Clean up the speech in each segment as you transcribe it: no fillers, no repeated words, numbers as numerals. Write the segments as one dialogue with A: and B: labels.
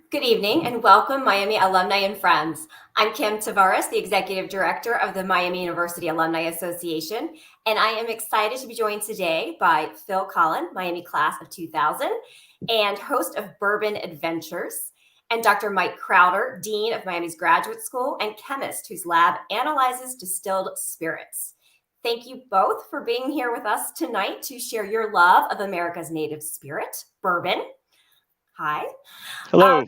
A: Good evening and welcome, Miami alumni and friends. I'm Kim Tavares, the Executive Director of the Miami University Alumni Association, and I am excited to be joined today by Phil Kollin, Miami class of 2000, and host of Bourbon Adventures, and Dr. Mike Crowder, Dean of Miami's Graduate School and chemist whose lab analyzes distilled spirits. Thank you both for being here with us tonight to share your love of America's native spirit, bourbon. Hi.
B: Hello.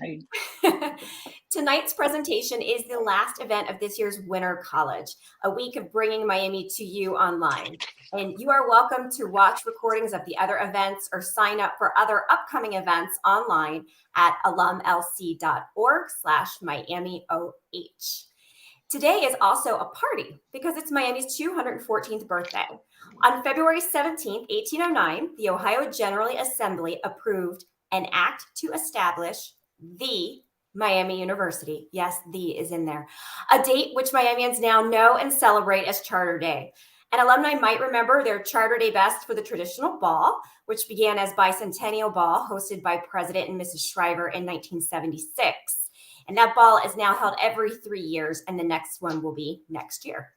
A: Tonight's presentation is the last event of this year's Winter College, a week of bringing Miami to you online. And you are welcome to watch recordings of the other events or sign up for other upcoming events online at alumlc.org/MiamiOH. Today is also a party because it's Miami's 214th birthday. On February 17, 1809, the Ohio General Assembly approved an act to establish the Miami University. Yes, the is in there. A date which Miamians now know and celebrate as Charter Day. And alumni might remember their Charter Day best for the traditional ball, which began as Bicentennial Ball, hosted by President and Mrs. Shriver in 1976. And that ball is now held every 3 years, and the next one will be next year.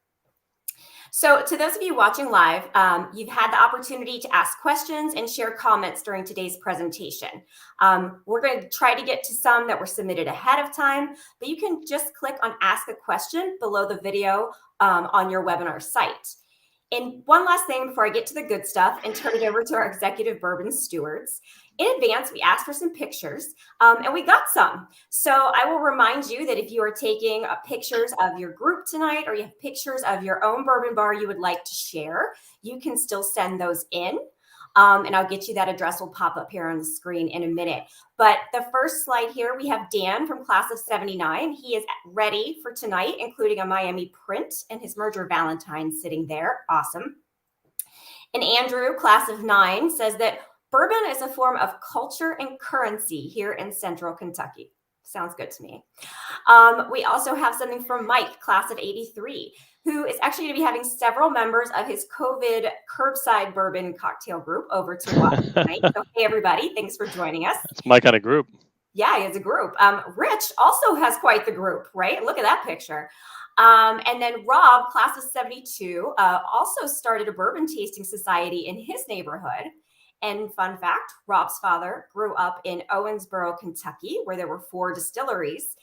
A: So to those of you watching live, you've had the opportunity to ask questions and share comments during today's presentation. We're going to try to get to some that were submitted ahead of time, but you can just click on Ask a Question below the video on your webinar site. And one last thing before I get to the good stuff and turn it over to our executive bourbon stewards. In advance, we asked for some pictures, and we got some. So I will remind you that if you are taking pictures of your group tonight, or you have pictures of your own bourbon bar you would like to share, you can still send those in. And I'll get you that address will pop up here on the screen in a minute. But the first slide here, we have Dan from class of 79. He is ready for tonight, including a Miami print and his merger Valentine sitting there. Awesome. And Andrew, class of 9, says that bourbon is a form of culture and currency here in Central Kentucky. Sounds good to me. We also have something from Mike, class of 83, who is actually going to be having several members of his COVID curbside bourbon cocktail group over to watch tonight. So, hey, everybody, thanks for joining us.
B: It's my kind of group.
A: Yeah, he has a group. Rich also has quite the group, right? Look at that picture. And then Rob, class of 72, also started a bourbon tasting society in his neighborhood. And fun fact, Rob's father grew up in Owensboro, Kentucky, where there were 4 distilleries.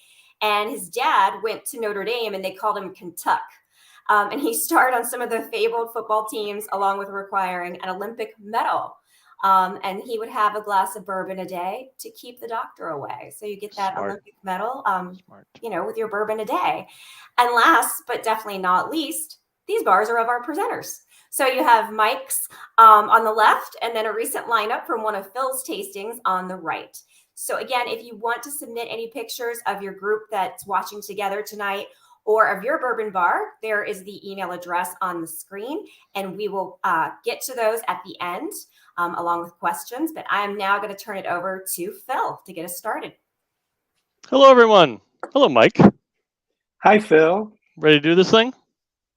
A: And his dad went to Notre Dame and they called him Kentuck. And he starred on some of the fabled football teams, along with requiring an Olympic medal. And he would have a glass of bourbon a day to keep the doctor away. So you get that
B: Smart.
A: Olympic medal, with your bourbon a day. And last, but definitely not least, these bars are of our presenters. So you have Mike's on the left, and then a recent lineup from one of Phil's tastings on the right. So again, if you want to submit any pictures of your group that's watching together tonight or of your bourbon bar, there is the email address on the screen, and we will get to those at the end along with questions. But I am now going to turn it over to Phil to get us started.
B: Hello, everyone. Hello, Mike.
C: Hi, Phil.
B: Ready to do this thing?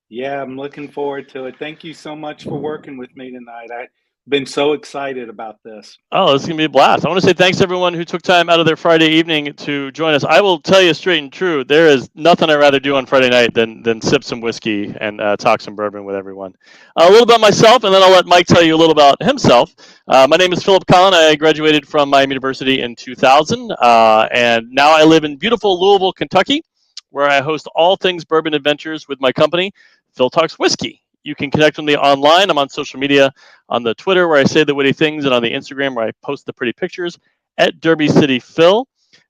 C: Yeah, I'm looking forward to it. Thank you so much for working with me tonight. I've been so excited about this.
B: Oh, this is going to be a blast. I want to say thanks to everyone who took time out of their Friday evening to join us. I will tell you straight and true, there is nothing I'd rather do on Friday night than sip some whiskey and talk some bourbon with everyone. A little about myself, and then I'll let Mike tell you a little about himself. My name is Philip Kollin. I graduated from Miami University in 2000, and now I live in beautiful Louisville, Kentucky, where I host all things bourbon adventures with my company, Phil Talks Whiskey. You can connect with me online. I'm on social media, on the Twitter where I say the witty things, and on the Instagram where I post the pretty pictures at Derby City Phil.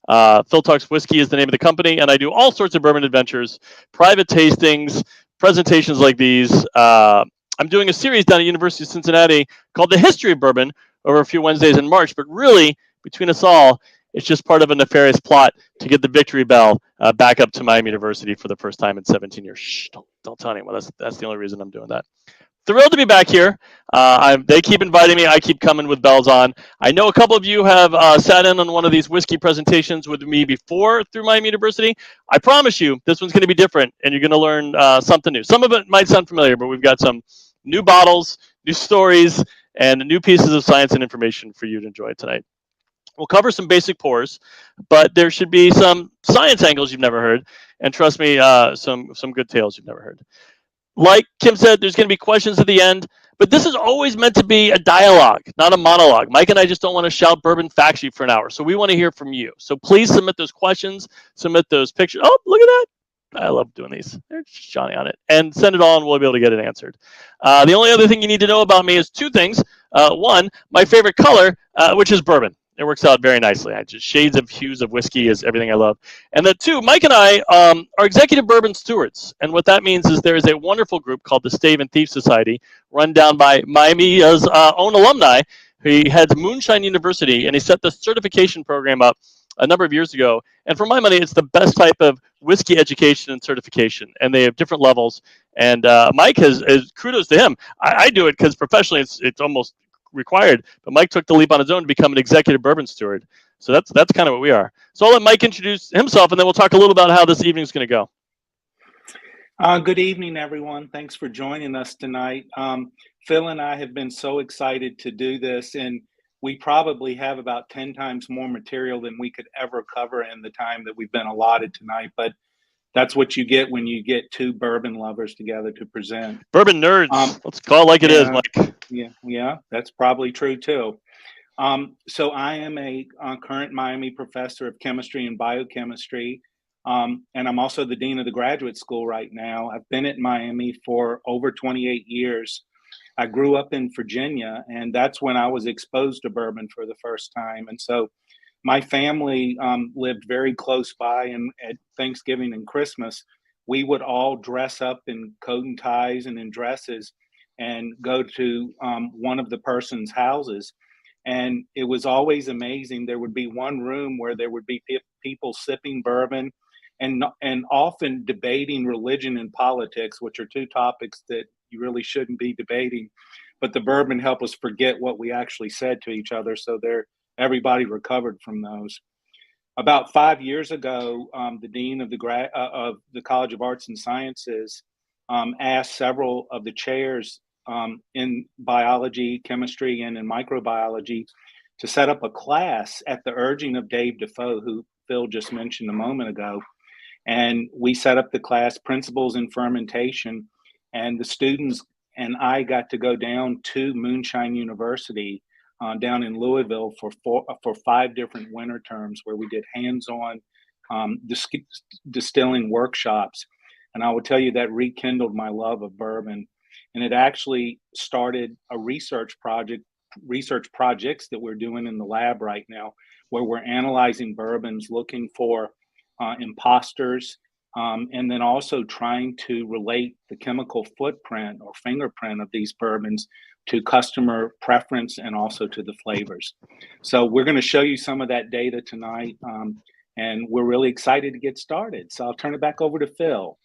B: Phil Talks Whiskey is the name of the company, and I do all sorts of bourbon adventures, private tastings, presentations like these. I'm doing a series down at University of Cincinnati called The History of Bourbon over a few Wednesdays in March, but really, between us all, it's just part of a nefarious plot to get the victory bell back up to Miami University for the first time in 17 years. Shh, don't tell anyone. That's the only reason I'm doing that. Thrilled to be back here. They keep inviting me. I keep coming with bells on. I know a couple of you have sat in on one of these whiskey presentations with me before through Miami University. I promise you, this one's going to be different, and you're going to learn something new. Some of it might sound familiar, but we've got some new bottles, new stories, and new pieces of science and information for you to enjoy tonight. We'll cover some basic pours, but there should be some science angles you've never heard, and trust me, some good tales you've never heard. Like Kim said, there's going to be questions at the end, but this is always meant to be a dialogue, not a monologue. Mike and I just don't want to shout bourbon fact sheet for an hour, so we want to hear from you. So please submit those questions, submit those pictures. Oh, look at that. I love doing these. There's Johnny on it. And send it all, and we'll be able to get it answered. The only other thing you need to know about me is two things. One, my favorite color, which is bourbon. It works out very nicely. I just shades of hues of whiskey is everything I love. And then two, Mike and I are executive bourbon stewards. And what that means is there is a wonderful group called the Stave and Thief Society, run down by Miami's own alumni. He heads Moonshine University, and he set the certification program up a number of years ago. And for my money, it's the best type of whiskey education and certification. And they have different levels. And Mike has kudos to him. I do it because professionally it's almost required, but Mike took the leap on his own to become an executive bourbon steward. So that's kind of what we are. So I'll let Mike introduce himself, and then we'll talk a little about how this evening's going to go.
C: Good evening, everyone. Thanks for joining us tonight. Phil and I have been so excited to do this, and we probably have about 10 times more material than we could ever cover in the time that we've been allotted tonight. But that's what you get when you get two bourbon lovers together to present.
B: Bourbon nerds. Let's call it like it is, Mike.
C: Yeah, that's probably true too. So I am a current Miami professor of chemistry and biochemistry, and I'm also the dean of the graduate school right now. I've been at Miami for over 28 years. I grew up in Virginia, and that's when I was exposed to bourbon for the first time. And so my family lived very close by, and at Thanksgiving and Christmas, we would all dress up in coat and ties and in dresses and go to one of the person's houses. And it was always amazing. There would be one room where there would be people sipping bourbon and often debating religion and politics, which are two topics that you really shouldn't be debating. But the bourbon helped us forget what we actually said to each other. So everybody recovered from those. About 5 years ago, the dean of the College of Arts and Sciences asked several of the chairs in biology, chemistry, and in microbiology to set up a class at the urging of Dave Defoe, who Phil just mentioned a moment ago. And we set up the class, Principles in Fermentation, and the students and I got to go down to Moonshine University down in Louisville for 5 different winter terms where we did hands-on distilling workshops. And I will tell you that rekindled my love of bourbon. And it actually started a research projects that we're doing in the lab right now, where we're analyzing bourbons, looking for imposters, and then also trying to relate the chemical footprint or fingerprint of these bourbons to customer preference and also to the flavors. So we're going to show you some of that data tonight, and we're really excited to get started. So I'll turn it back over to Phil.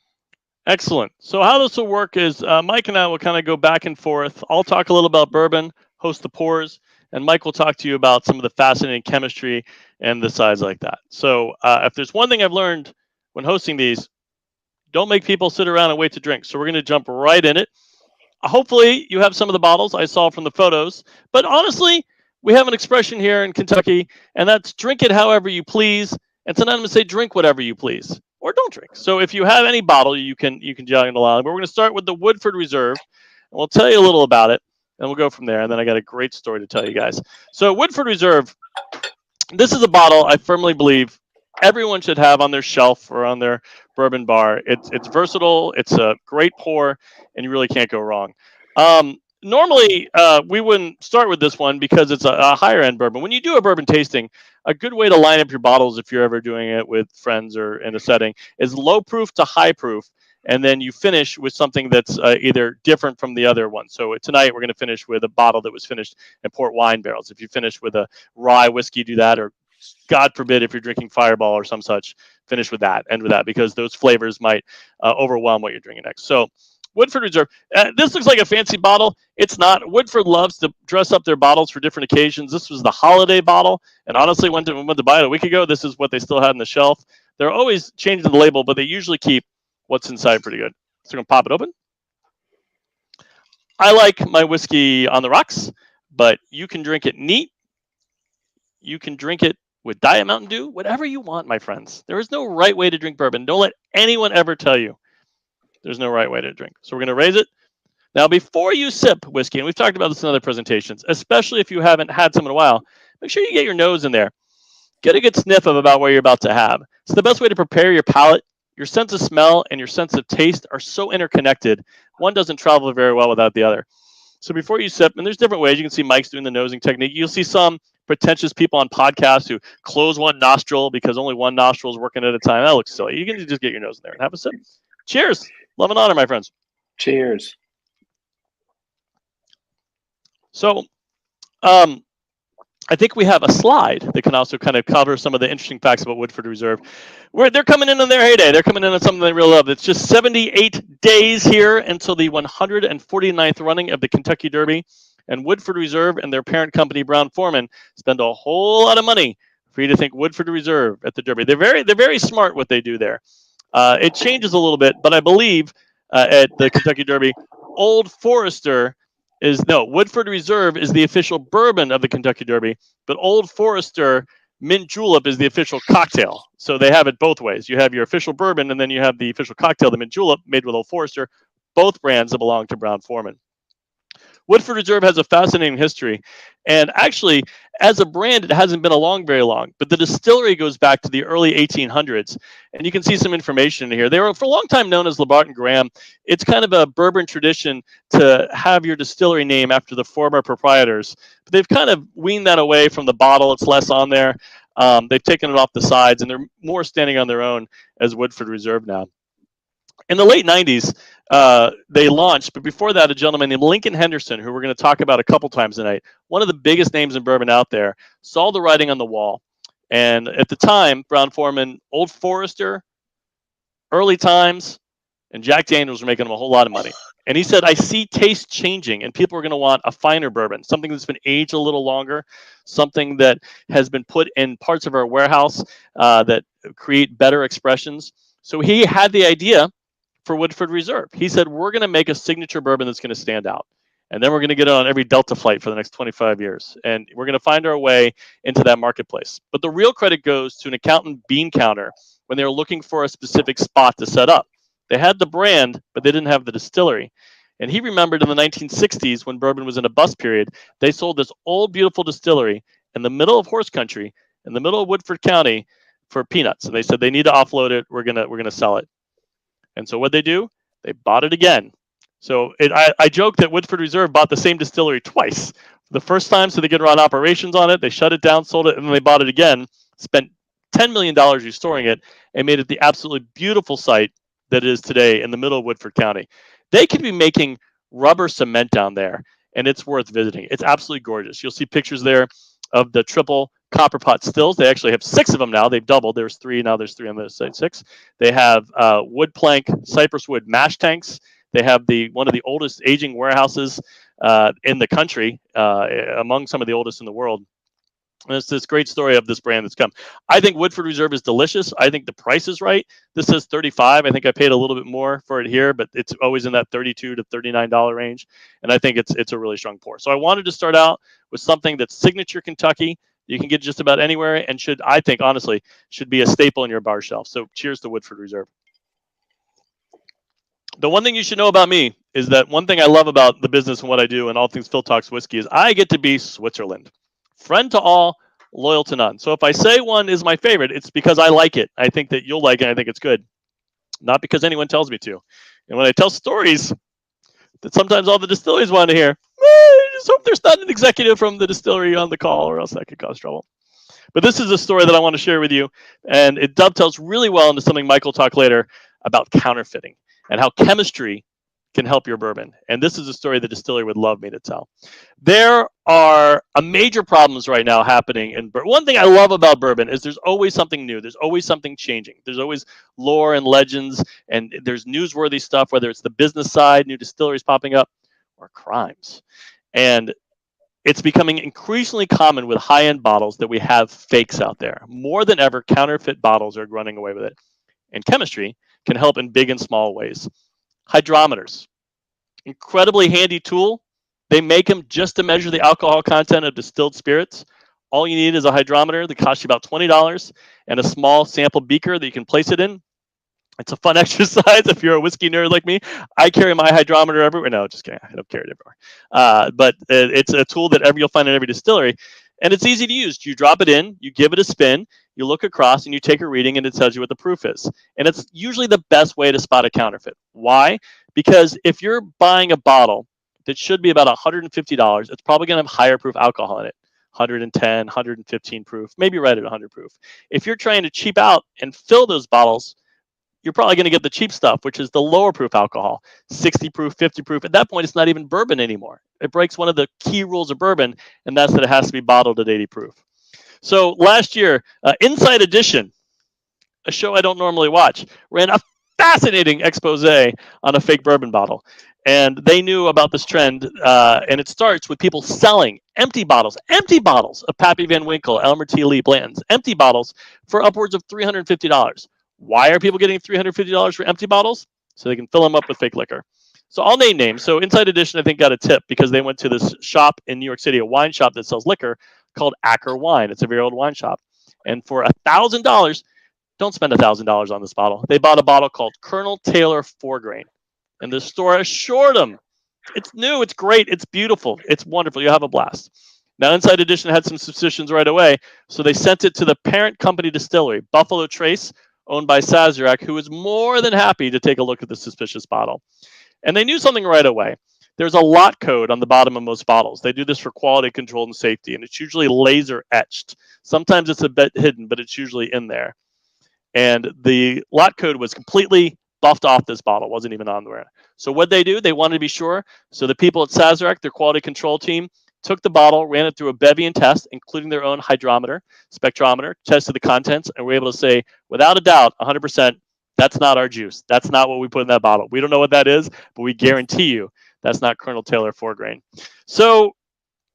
B: Excellent. So how this will work is Mike and I will kind of go back and forth. I'll talk a little about bourbon, host the pours, and Mike will talk to you about some of the fascinating chemistry and the sides like that. So if there's one thing I've learned when hosting these, don't make people sit around and wait to drink. So we're going to jump right in it. Hopefully you have some of the bottles I saw from the photos, but honestly, we have an expression here in Kentucky, and that's drink it however you please. And sometimes we say drink whatever you please, or don't drink. So if you have any bottle, you can jog it along. But we're going to start with the Woodford Reserve, and we'll tell you a little about it, and we'll go from there. And then I got a great story to tell you guys. So Woodford Reserve, this is a bottle I firmly believe everyone should have on their shelf or on their bourbon bar. It's versatile, it's a great pour, and you really can't go wrong. Normally, we wouldn't start with this one because it's a higher end bourbon. When you do a bourbon tasting, a good way to line up your bottles, if you're ever doing it with friends or in a setting, is low proof to high proof. And then you finish with something that's either different from the other one. So tonight we're going to finish with a bottle that was finished in port wine barrels. If you finish with a rye whiskey, do that, or God forbid if you're drinking Fireball or some such, finish with that, end with that, because those flavors might overwhelm what you're drinking next. So Woodford Reserve, this looks like a fancy bottle. It's not. Woodford loves to dress up their bottles for different occasions. This was the holiday bottle, and honestly, went to buy it a week ago. This is what they still had on the shelf. They're always changing the label, but they usually keep what's inside pretty good. So we're going to pop it open. I like my whiskey on the rocks, but you can drink it neat. You can drink it with Diet Mountain Dew, whatever you want, my friends. There is no right way to drink bourbon. Don't let anyone ever tell you there's no right way to drink. So we're going to raise it. Now, before you sip whiskey, and we've talked about this in other presentations, especially if you haven't had some in a while, make sure you get your nose in there. Get a good sniff of about what you're about to have. It's the best way to prepare your palate. Your sense of smell and your sense of taste are so interconnected. One doesn't travel very well without the other. So before you sip, and there's different ways. You can see Mike's doing the nosing technique. You'll see some pretentious people on podcasts who close one nostril because only one nostril is working at a time. That looks silly. You can just get your nose in there and have a sip. Cheers. Love and honor, my friends.
C: Cheers.
B: So, I think we have a slide that can also kind of cover some of the interesting facts about Woodford Reserve. They're coming in on their heyday. They're coming in on something they really love. It's just 78 days here until the 149th running of the Kentucky Derby. And Woodford Reserve and their parent company, Brown-Forman, spend a whole lot of money for you to think Woodford Reserve at the Derby. They're very smart what they do there. It changes a little bit, but I believe at the Kentucky Derby, Old Forester Woodford Reserve is the official bourbon of the Kentucky Derby, but Old Forester Mint Julep is the official cocktail. So they have it both ways. You have your official bourbon, and then you have the official cocktail, the Mint Julep, made with Old Forester, both brands that belong to Brown-Forman. Woodford Reserve has a fascinating history, and actually, as a brand, it hasn't been along very long, but the distillery goes back to the early 1800s, and you can see some information in here. They were for a long time known as Labatt and Graham. It's kind of a bourbon tradition to have your distillery name after the former proprietors, but they've kind of weaned that away from the bottle. It's less on there. They've taken it off the sides, and they're more standing on their own as Woodford Reserve now. In the late 90s, they launched, but before that, a gentleman named Lincoln Henderson, who we're going to talk about a couple times tonight, one of the biggest names in bourbon out there, saw the writing on the wall. And at the time, Brown-Forman, Old Forester, Early Times, and Jack Daniels were making them a whole lot of money. And he said, I see taste changing, and people are going to want a finer bourbon, something that's been aged a little longer, something that has been put in parts of our warehouse that create better expressions. So he had the idea for Woodford Reserve. He said, we're going to make a signature bourbon that's going to stand out. And then we're going to get it on every Delta flight for the next 25 years. And we're going to find our way into that marketplace. But the real credit goes to an accountant bean counter when they were looking for a specific spot to set up. They had the brand, but they didn't have the distillery. And he remembered in the 1960s when bourbon was in a bust period, they sold this old, beautiful distillery in the middle of horse country, in the middle of Woodford County for peanuts. And they said, they need to offload it. We're going to sell it. And so what they do, they bought it again. So I joke that Woodford Reserve bought the same distillery twice. The first time, so they could run operations on it. They shut it down, sold it, and then they bought it again, spent $10 million restoring it, and made it the absolutely beautiful site that it is today in the middle of Woodford County. They could be making rubber cement down there, and it's worth visiting. It's absolutely gorgeous. You'll see pictures there of the triple copper pot stills. They actually have 6 of them now. They've doubled. There's 3, now there's 3 on the side, 6. They have wood plank, cypress wood mash tanks. They have one of the oldest aging warehouses in the country, among some of the oldest in the world. And it's this great story of this brand that's come. I think Woodford Reserve is delicious. I think the price is right. This says $35. I think I paid a little bit more for it here, but it's always in that $32 to $39 range. And I think it's a really strong pour. So I wanted to start out with something that's signature Kentucky. You can get just about anywhere, and I think honestly should be a staple in your bar shelf. So cheers to Woodford Reserve. The one thing you should know about me is that one thing I love about the business and what I do and all things Phil Talks Whiskey is I get to be Switzerland. Friend to all, loyal to none. So if I say one is my favorite, it's because I like it. I think that you'll like it. I think it's good. Not because anyone tells me to. And when I tell stories that sometimes all the distilleries want to hear, I just hope there's not an executive from the distillery on the call, or else that could cause trouble. But this is a story that I want to share with you, and it dovetails really well into something Mike will talk later about counterfeiting and how chemistry can help your bourbon. And this is a story the distillery would love me to tell. There are major problems right now happening in bourbon. One thing I love about bourbon is there's always something new. There's always something changing. There's always lore and legends, and there's newsworthy stuff, whether it's the business side, new distilleries popping up, or crimes. And it's becoming increasingly common with high-end bottles that we have fakes out there. More than ever, counterfeit bottles are running away with it. And chemistry can help in big and small ways. Hydrometers, incredibly handy tool. They make them just to measure the alcohol content of distilled spirits. All you need is a hydrometer that costs you about $20 and a small sample beaker that you can place it in. It's a fun exercise if you're a whiskey nerd like me. I carry my hydrometer everywhere. No, just kidding. I don't carry it everywhere. But it's a tool that you'll find in every distillery. And it's easy to use. You drop it in, you give it a spin, you look across, and you take a reading, and it tells you what the proof is. And it's usually the best way to spot a counterfeit. Why? Because if you're buying a bottle that should be about $150, it's probably going to have higher proof alcohol in it. 110, 115 proof, maybe right at 100 proof. If you're trying to cheap out and fill those bottles, you're probably going to get the cheap stuff, which is the lower proof alcohol, 60 proof, 50 proof. At that point, it's not even bourbon anymore. It breaks one of the key rules of bourbon, and that's that it has to be bottled at 80 proof. So last year, Inside Edition, a show I don't normally watch, ran a fascinating expose on a fake bourbon bottle. And they knew about this trend, and it starts with people selling empty bottles of Pappy Van Winkle, Elmer T. Lee Blanton's, empty bottles for upwards of $350. Why are people getting $350 for empty bottles? So they can fill them up with fake liquor. So I'll name names. So Inside Edition, I think, got a tip because they went to this shop in New York City, a wine shop that sells liquor called Acker Wine. It's a very old wine shop. And for $1,000, don't spend $1,000 on this bottle. They bought a bottle called Colonel Taylor 4-grain. And the store assured them, it's new, it's great, it's beautiful, it's wonderful, you'll have a blast. Now, Inside Edition had some suspicions right away, so they sent it to the parent company distillery, Buffalo Trace, owned by Sazerac, who was more than happy to take a look at the suspicious bottle. And they knew something right away. There's a lot code on the bottom of most bottles. They do this for quality control and safety, and it's usually laser etched. Sometimes it's a bit hidden, but it's usually in there. And the lot code was completely buffed off this bottle, wasn't even on there. So what they do, they wanted to be sure. So the people at Sazerac, their quality control team, took the bottle, ran it through a Bevian test, including their own hydrometer, spectrometer, tested the contents, and were able to say, without a doubt, 100%, that's not our juice. That's not what we put in that bottle. We don't know what that is, but we guarantee you that's not Colonel Taylor 4-grain. So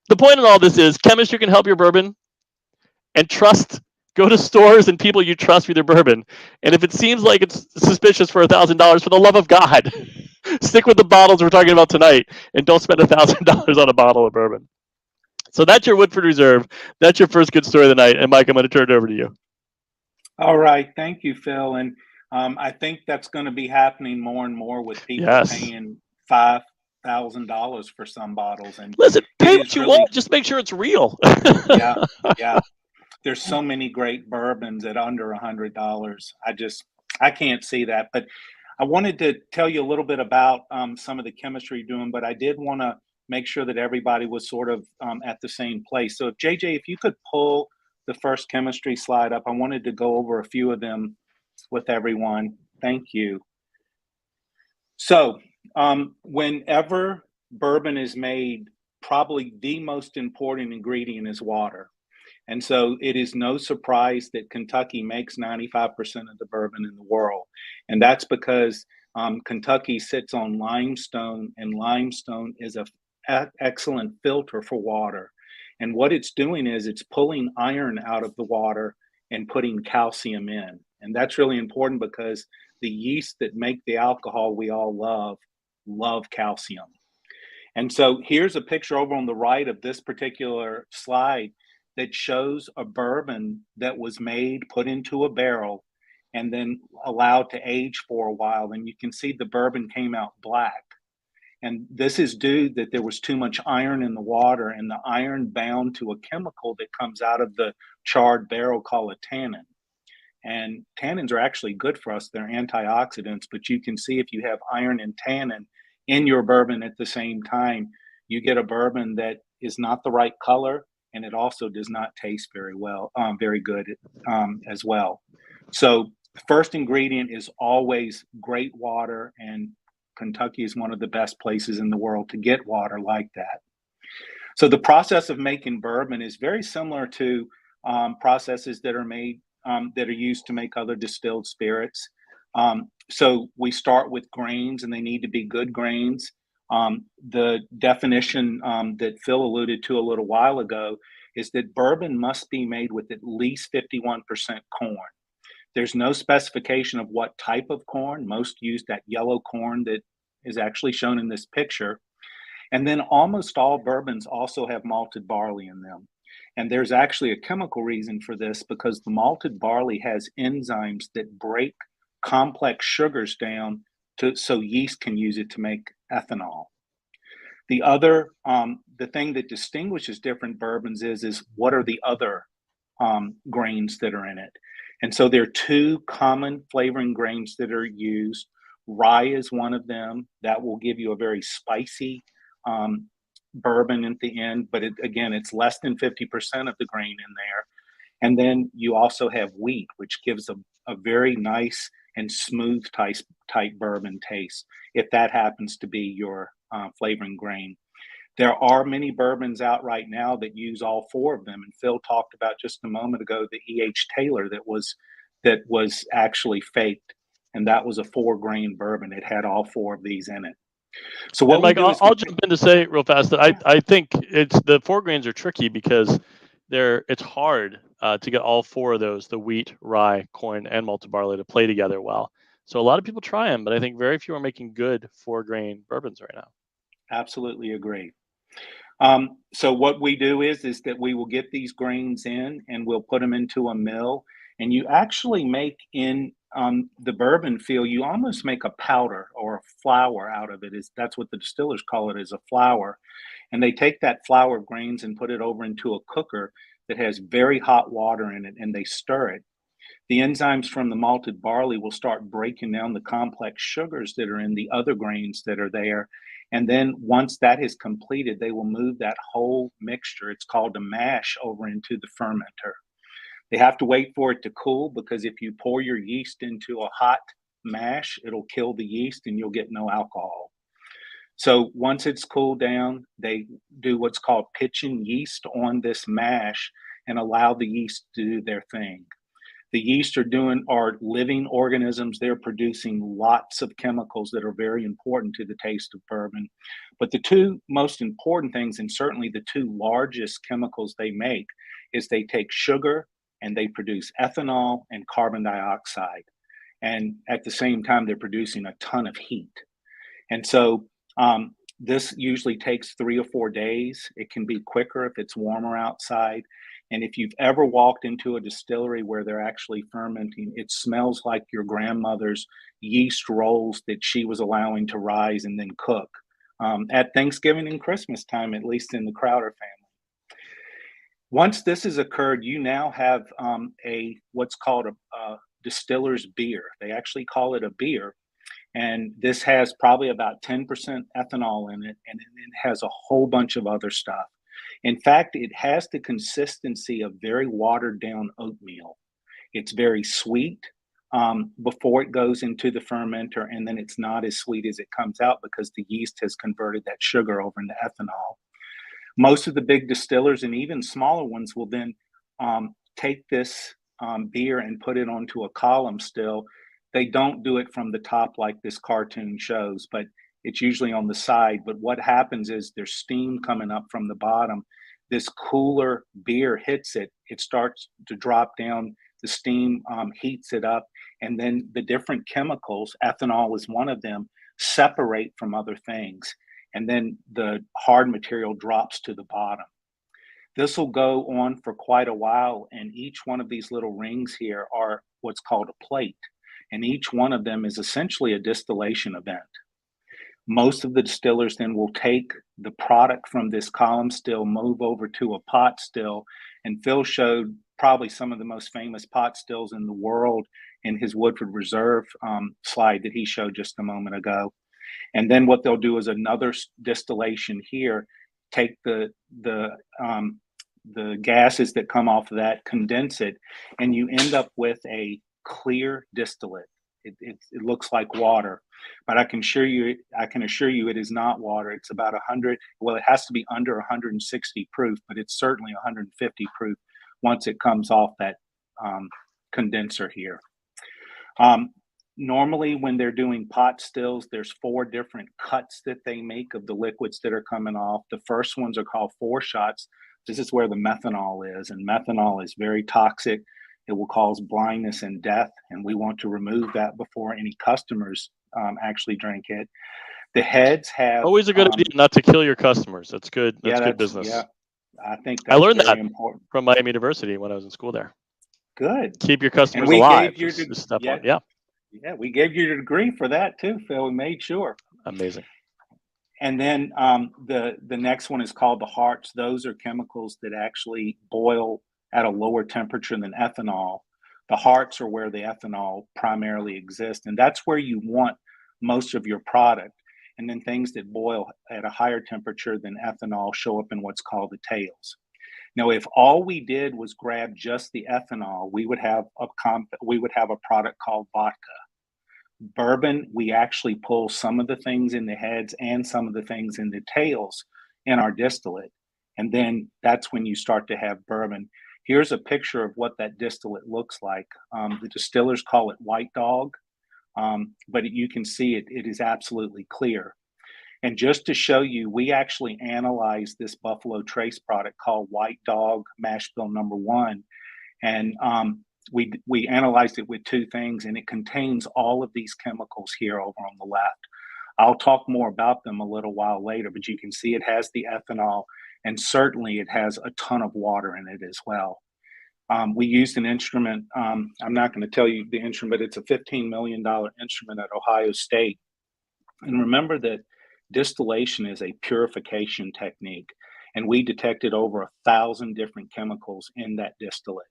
B: the point of all this is chemistry can help your bourbon, and trust. Go to stores and people you trust with your bourbon. And if it seems like it's suspicious for $1,000, for the love of God, stick with the bottles we're talking about tonight and don't spend $1,000 on a bottle of bourbon. So that's your Woodford Reserve. That's your first good story of the night. And Mike, I'm going to turn it over to you.
C: All right. Thank you, Phil. And I think that's going to be happening more and more with people paying $5,000 for some bottles. And
B: listen, pay what you want. Just make sure it's real.
C: Yeah. There's so many great bourbons at under $100. I can't see that. But I wanted to tell you a little bit about some of the chemistry you're doing, but I did want to make sure that everybody was sort of at the same place. So JJ, if you could pull the first chemistry slide up, I wanted to go over a few of them with everyone. Thank you. So whenever bourbon is made, probably the most important ingredient is water. And so it is no surprise that Kentucky makes 95% of the bourbon in the world. And that's because Kentucky sits on limestone, and limestone is an excellent filter for water. And what it's doing is it's pulling iron out of the water and putting calcium in. And that's really important because the yeast that make the alcohol we all love calcium. And so here's a picture over on the right of this particular slide that shows a bourbon that was made, put into a barrel, and then allowed to age for a while. And you can see the bourbon came out black. And this is due that there was too much iron in the water, and the iron bound to a chemical that comes out of the charred barrel called a tannin. And tannins are actually good for us. They're antioxidants, but you can see if you have iron and tannin in your bourbon at the same time, you get a bourbon that is not the right color, and it also does not taste very good as well. So the first ingredient is always great water, and Kentucky is one of the best places in the world to get water like that. So the process of making bourbon is very similar to processes that are made that are used to make other distilled spirits. So we start with grains, and they need to be good grains. The definition that Phil alluded to a little while ago is that bourbon must be made with at least 51% corn. There's no specification of what type of corn. Most use that yellow corn that is actually shown in this picture. And then almost all bourbons also have malted barley in them. And there's actually a chemical reason for this because the malted barley has enzymes that break complex sugars down so yeast can use it to make ethanol. The thing that distinguishes different bourbons is what are the other grains that are in it. And so there are two common flavoring grains that are used. Rye is one of them. That will give you a very spicy bourbon at the end, but again, it's less than 50% of the grain in there. And then you also have wheat, which gives a very nice and smooth type bourbon taste, if that happens to be your flavoring grain. There are many bourbons out right now that use all four of them. And Phil talked about just a moment ago the E.H. Taylor that was actually faked. And that was a 4-grain bourbon. It had all four of these in it. So what
B: Mike,
C: we do is
B: I'll jump in to say real fast that I think it's the 4 grains are tricky because it's hard to get all four of those, the wheat, rye, corn, and malted barley, to play together well. So a lot of people try them, but I think very few are making good 4-grain bourbons right now.
C: Absolutely agree. So what we do is that we will get these grains in and we'll put them into a mill, and you actually make in the bourbon field, you almost make a powder or a flour out of it. That's what the distillers call it, is a flour. And they take that flour of grains and put it over into a cooker that has very hot water in it, and they stir it. The enzymes from the malted barley will start breaking down the complex sugars that are in the other grains that are there. And then once that is completed, they will move that whole mixture, it's called a mash, over into the fermenter. They have to wait for it to cool, because if you pour your yeast into a hot mash, it'll kill the yeast and you'll get no alcohol. So once it's cooled down, they do what's called pitching yeast on this mash and allow the yeast to do their thing. The yeast are living organisms. They're producing lots of chemicals that are very important to the taste of bourbon. But the two most important things, and certainly the two largest chemicals they make, is they take sugar and they produce ethanol and carbon dioxide. And at the same time, they're producing a ton of heat. And so this usually takes 3 or 4 days. It can be quicker if it's warmer outside. And if you've ever walked into a distillery where they're actually fermenting, it smells like your grandmother's yeast rolls that she was allowing to rise and then cook at Thanksgiving and Christmas time, at least in the Crowder family. Once this has occurred, you now have what's called a distiller's beer. They actually call it a beer. And this has probably about 10% ethanol in it, and it has a whole bunch of other stuff. In fact, it has the consistency of very watered down oatmeal. It's very sweet before it goes into the fermenter, and then it's not as sweet as it comes out because the yeast has converted that sugar over into ethanol. Most of the big distillers and even smaller ones will then take this beer and put it onto a column still. They don't do it from the top like this cartoon shows, but it's usually on the side. But what happens is there's steam coming up from the bottom. This cooler beer hits it. It starts to drop down. The steam heats it up. And then the different chemicals, ethanol is one of them, separate from other things. And then the hard material drops to the bottom. This will go on for quite a while. And each one of these little rings here are what's called a plate. And each one of them is essentially a distillation event. Most of the distillers then will take the product from this column still, move over to a pot still, and Phil showed probably some of the most famous pot stills in the world in his Woodford Reserve slide that he showed just a moment ago. And then what they'll do is another distillation here, take the gases that come off of that, condense it, and you end up with a clear distillate. It looks like water, but I can assure you it is not water. It's about 100. Well, it has to be under 160 proof, but it's certainly 150 proof once it comes off that condenser here. Normally, when they're doing pot stills, there's 4 different cuts that they make of the liquids that are coming off. The first ones are called 4 shots. This is where the methanol is, and methanol is very toxic. It will cause blindness and death, and we want to remove that before any customers actually drink it. The heads have
B: always a good idea not to kill your customers. That's good. That's good business.
C: Yeah, I think
B: I
C: that's
B: learned
C: very
B: that
C: important.
B: from Miami University when I was in school there.
C: Good.
B: Keep your
C: And
B: customers
C: we
B: alive.
C: gave you
B: Is step
C: yeah,
B: one. Yeah,
C: yeah, we gave you your degree for that too, Phil. We made sure.
B: amazing.
C: And then the next one is called the hearts. Those are chemicals that actually boil at a lower temperature than ethanol. The hearts are where the ethanol primarily exists, and that's where you want most of your product. And then things that boil at a higher temperature than ethanol show up in what's called the tails. Now, if all we did was grab just the ethanol, we would have a product called vodka. Bourbon, we actually pull some of the things in the heads and some of the things in the tails in our distillate. And then that's when you start to have bourbon. Here's a picture of what that distillate looks like. The distillers call it white dog, but you can see it is absolutely clear. And just to show you, we actually analyzed this Buffalo Trace product called White Dog Mash Bill Number 1. And we analyzed it with two things, and it contains all of these chemicals here over on the left. I'll talk more about them a little while later, but you can see it has the ethanol, and certainly it has a ton of water in it as well. We used an instrument. I'm not going to tell you the instrument, but it's a $15 million instrument at Ohio State. And remember that distillation is a purification technique, and we detected over 1,000 different chemicals in that distillate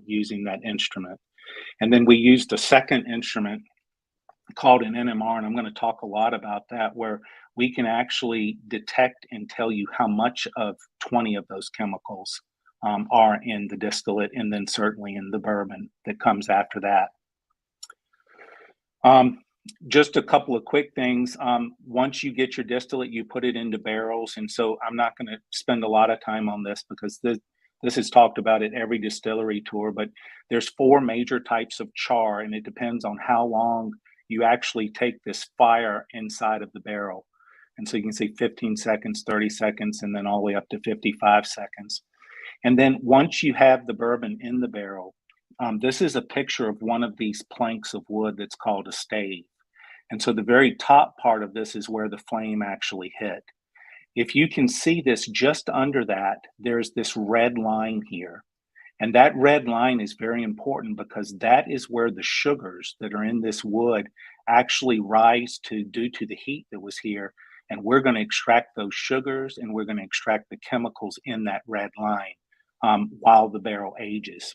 C: using that instrument. And then we used a second instrument called an NMR, and I'm going to talk a lot about that, where we can actually detect and tell you how much of 20 of those chemicals are in the distillate, and then certainly in the bourbon that comes after that. Just a couple of quick things. Once you get your distillate, you put it into barrels. And so I'm not going to spend a lot of time on this because this is talked about at every distillery tour, but there's 4 major types of char, and it depends on how long you actually take this fire inside of the barrel. And so you can see 15 seconds, 30 seconds, and then all the way up to 55 seconds. And then once you have the bourbon in the barrel, this is a picture of one of these planks of wood that's called a stave. And so the very top part of this is where the flame actually hit. If you can see this just under that, there's this red line here. And that red line is very important because that is where the sugars that are in this wood actually rise to due to the heat that was here. And we're going to extract those sugars, and we're going to extract the chemicals in that red line while the barrel ages.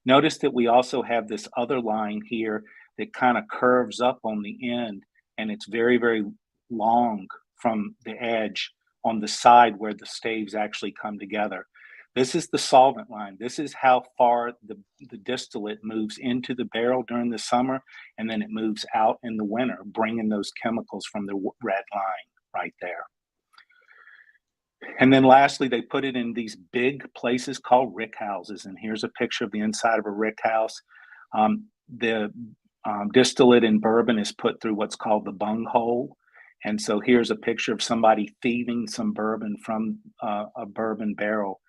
C: Notice that we also have this other line here that kind of curves up on the end, and it's very, very long from the edge on the side where the staves actually come together. This is the solvent line. This is how far the distillate moves into the barrel during the summer, and then it moves out in the winter, bringing those chemicals from the red line right there. And then lastly, they put it in these big places called rick houses. And here's a picture of the inside of a rick house. The distillate in bourbon is put through what's called the bung hole. And so here's a picture of somebody thieving some bourbon from a bourbon barrel.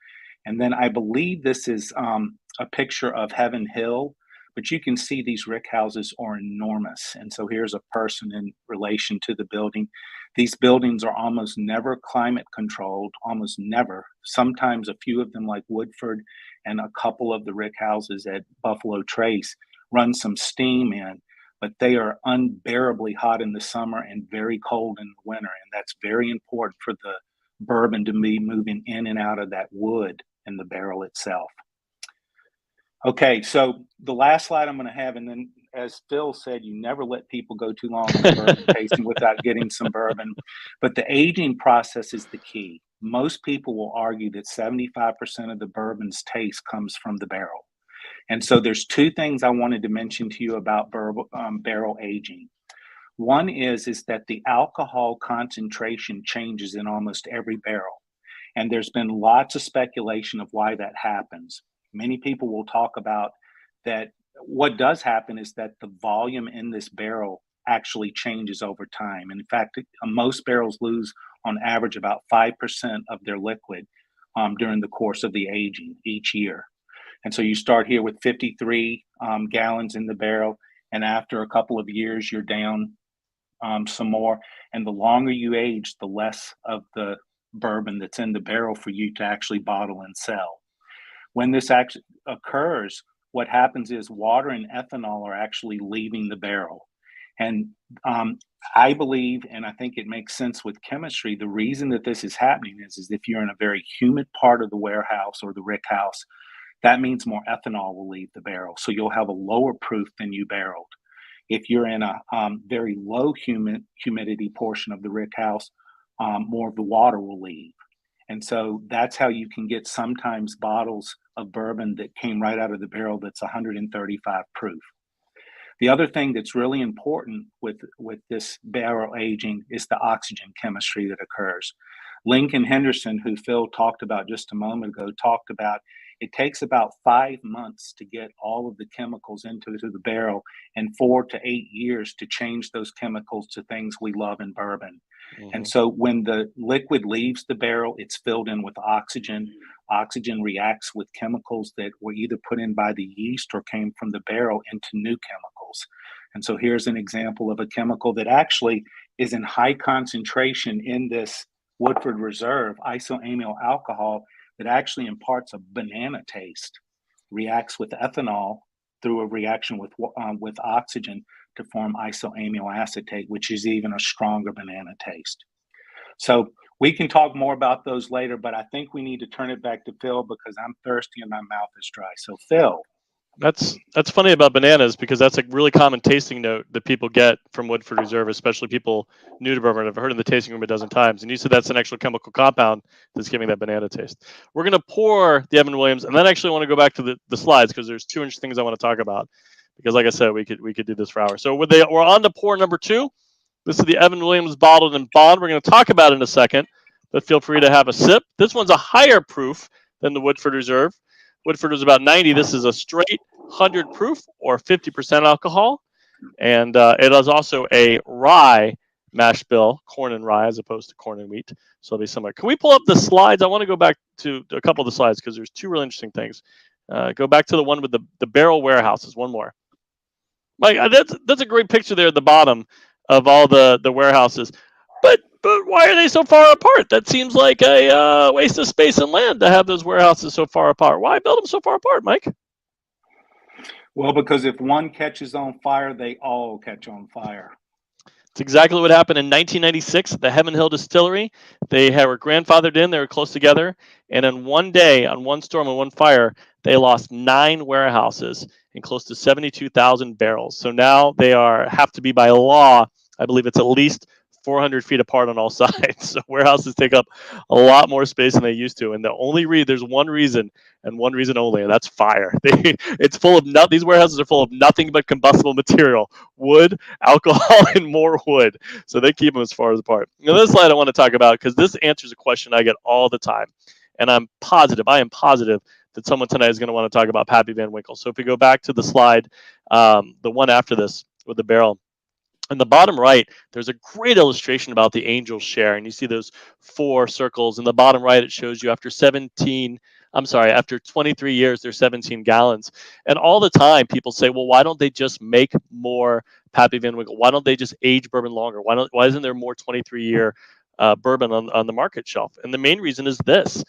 C: And then I believe this is a picture of Heaven Hill, but you can see these rick houses are enormous. And so here's a person in relation to the building. These buildings are almost never climate controlled, almost never. Sometimes a few of them, like Woodford, and a couple of the rick houses at Buffalo Trace run some steam in, but they are unbearably hot in the summer and very cold in the winter. And that's very important for the bourbon to be moving in and out of that wood in the barrel itself. Okay, so the last slide I'm going to have, and then as Phil said, you never let people go too long on bourbon tasting without getting some bourbon. But the aging process is the key. Most people will argue that 75% of the bourbon's taste comes from the barrel. And so there's 2 things I wanted to mention to you about barrel aging. One is that the alcohol concentration changes in almost every barrel. And there's been lots of speculation of why that happens. Many people will talk about that. What does happen is that the volume in this barrel actually changes over time. And in fact, most barrels lose on average about 5% of their liquid during the course of the aging each year. And so you start here with 53 gallons in the barrel, and after a couple of years, you're down some more. And the longer you age, the less of the bourbon that's in the barrel for you to actually bottle and sell. When this actually occurs, what happens is water and ethanol are actually leaving the barrel. And I believe, and I think it makes sense with chemistry, the reason that this is happening is if you're in a very humid part of the warehouse or the rick house, that means more ethanol will leave the barrel. So you'll have a lower proof than you barreled. If you're in a very low humidity portion of the rick house, more of the water will leave. And so that's how you can get sometimes bottles of bourbon that came right out of the barrel that's 135 proof. The other thing that's really important with this barrel aging is the oxygen chemistry that occurs. Lincoln Henderson, who Phil talked about just a moment ago, talked about it takes about 5 months to get all of the chemicals into the barrel and 4 to 8 years to change those chemicals to things we love in bourbon.
B: Mhm.
C: And so when the liquid leaves the barrel, it's filled in with oxygen. Oxygen reacts with chemicals that were either put in by the yeast or came from the barrel into new chemicals. And so here's an example of a chemical that actually is in high concentration in this Woodford Reserve, isoamyl alcohol, that actually imparts a banana taste, reacts with ethanol through a reaction with oxygen to form isoamyl acetate, which is even a stronger banana taste. So we can talk more about those later, but I think we need to turn it back to Phil because I'm thirsty and my mouth is dry. So Phil.
B: That's funny about bananas because that's a really common tasting note that people get from Woodford Reserve, especially people new to bourbon. I've heard in the tasting room a dozen times, and you said that's an actual chemical compound that's giving that banana taste. We're going to pour the Evan Williams, and then actually I want to go back to the slides because there's 2 interesting things I want to talk about. Because like I said, we could do this for hours. So we're on to pour number 2. This is the Evan Williams bottled in bond. We're going to talk about it in a second, but feel free to have a sip. This one's a higher proof than the Woodford Reserve. Woodford was about 90. This is a straight 100 proof or 50% alcohol. And it is also a rye mash bill, corn and rye as opposed to corn and wheat. So it'll be similar. Can we pull up the slides? I want to go back to a couple of the slides because there's 2 really interesting things. Go back to the one with the barrel warehouses. One more. Mike, that's a great picture there at the bottom of all the warehouses. But why are they so far apart? That seems like a waste of space and land to have those warehouses so far apart. Why build them so far apart, Mike?
C: Well, because if one catches on fire, they all catch on fire.
B: It's exactly what happened in 1996 at the Heaven Hill Distillery. They were grandfathered in. They were close together. And in one day, on one storm and one fire, they lost 9 warehouses and close to 72,000 barrels. So now they have to be by law. I believe it's at least 400 feet apart on all sides. So warehouses take up a lot more space than they used to. And there's one reason and one reason only, and that's fire. It's full of these warehouses are full of nothing but combustible material, wood, alcohol, and more wood. So they keep them as far as apart. Now, this slide I want to talk about because this answers a question I get all the time. And I am positive that someone tonight is going to want to talk about Pappy Van Winkle. So if we go back to the slide, the one after this with the barrel, in the bottom right, there's a great illustration about the angel's share. And you see those 4 circles. In the bottom right, it shows you after 23 years, there's 17 gallons. And all the time, people say, well, why don't they just make more Pappy Van Winkle? Why don't they just age bourbon longer? Why isn't there more 23-year bourbon on the market shelf? And the main reason is this.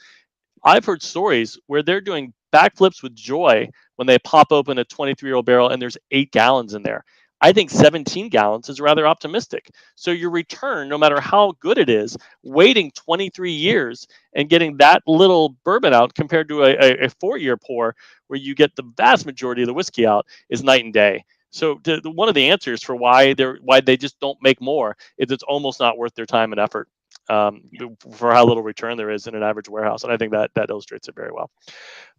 B: I've heard stories where they're doing backflips with joy when they pop open a 23-year-old barrel and there's 8 gallons in there. I think 17 gallons is rather optimistic. So your return, no matter how good it is, waiting 23 years and getting that little bourbon out compared to a 4-year pour where you get the vast majority of the whiskey out is night and day. So one of the answers for why they just don't make more is it's almost not worth their time and effort for how little return there is in an average warehouse. And I think that illustrates it very well.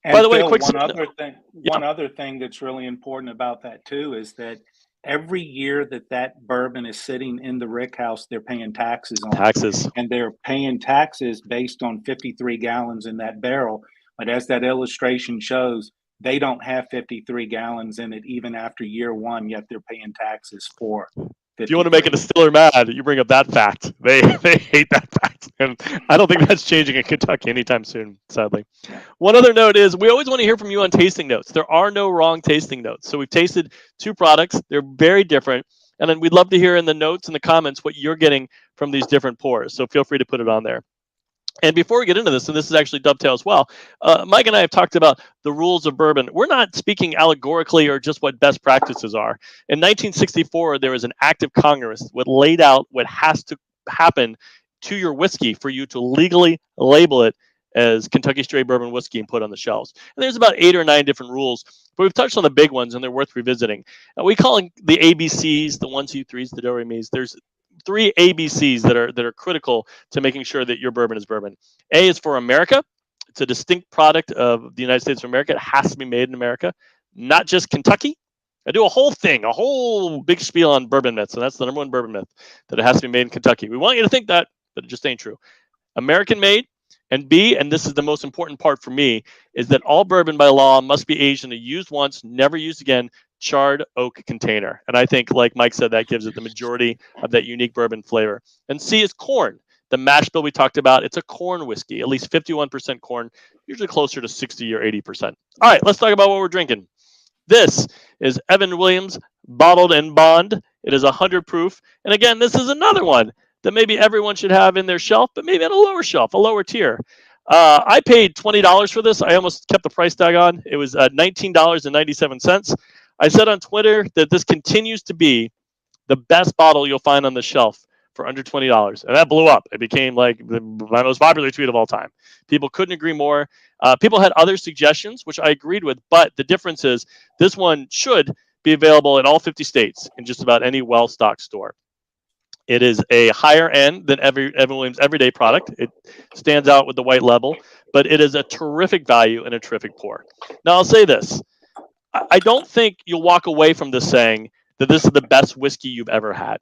C: And
B: by the way,
C: Phil,
B: quick
C: one other thing that's really important about that too is that every year that bourbon is sitting in the rick house, they're paying taxes on it. And they're paying taxes based on 53 gallons in that barrel. But as that illustration shows, they don't have 53 gallons in it even after year 1, yet they're paying taxes for 53.
B: If you want to make a distiller mad, you bring up that fact. They hate that fact. And I don't think that's changing in Kentucky anytime soon, sadly. One other note is we always want to hear from you on tasting notes. There are no wrong tasting notes. So we've tasted 2 products. They're very different. And then we'd love to hear in the notes and the comments what you're getting from these different pours. So feel free to put it on there. And before we get into this, and this is actually dovetail as well, Mike and I have talked about the rules of bourbon. We're not speaking allegorically or just what best practices are. In 1964, there was an act of Congress that laid out what has to happen to your whiskey for you to legally label it as Kentucky Straight Bourbon Whiskey and put on the shelves. And there's about 8 or 9 different rules, but we've touched on the big ones, and they're worth revisiting. We call them the ABCs, the 1, 2, 3s, the do, re, mi's. There's 3 ABCs that are critical to making sure that your bourbon is bourbon. A is for America. It's a distinct product of the United States of America. It has to be made in America, not just Kentucky. I do a whole big spiel on bourbon myths, and that's the number 1 bourbon myth, that it has to be made in Kentucky. We want you to think that, but it just ain't true. American made. And B, and this is the most important part for me, is that all bourbon by law must be aged in a used once, never used again, charred oak container. And I think, like Mike said, that gives it the majority of that unique bourbon flavor. And C is corn. The mash bill we talked about, it's a corn whiskey, at least 51% corn, usually closer to 60 or 80%. All right, let's talk about what we're drinking. This is Evan Williams Bottled and Bond. It is 100 proof. And again, this is another one that maybe everyone should have in their shelf, but maybe on a lower shelf, a lower tier. I paid $20 for this. I almost kept the price tag on. It was $19.97. I said on Twitter that this continues to be the best bottle you'll find on the shelf for under $20. And that blew up. It became like my most popular tweet of all time. People couldn't agree more. People had other suggestions, which I agreed with, but the difference is this one should be available in all 50 states in just about any well-stocked store. It is a higher end than Evan Williams everyday product. It stands out with the white label, but it is a terrific value and a terrific pour. Now, I'll say this. I don't think you'll walk away from this saying that this is the best whiskey you've ever had.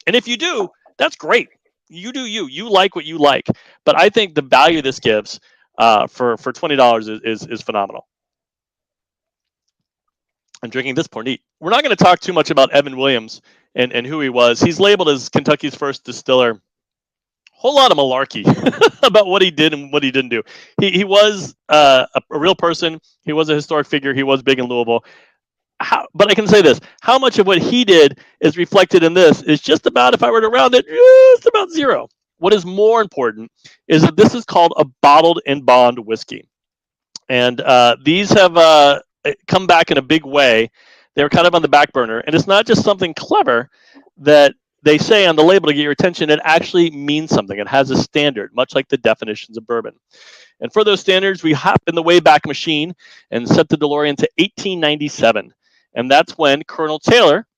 B: And if you do, that's great. You do you. You like what you like. But I think the value this gives for $20 is phenomenal. I'm drinking this pour neat. We're not going to talk too much about Evan Williams and who he was. He's labeled as Kentucky's first distiller. Whole lot of malarkey about what he did and what he didn't do. He was a real person. He was a historic figure. He was big in Louisville. But I can say this. How much of what he did is reflected in this is just about, if I were to round it, just about 0. What is more important is that this is called a bottled and bond whiskey. And these have come back in a big way. They're kind of on the back burner. And it's not just something clever that they say on the label to get your attention. It actually means something. It has a standard, much like the definitions of bourbon. And for those standards, we hop in the Wayback Machine and set the DeLorean to 1897. And that's when Colonel Taylor,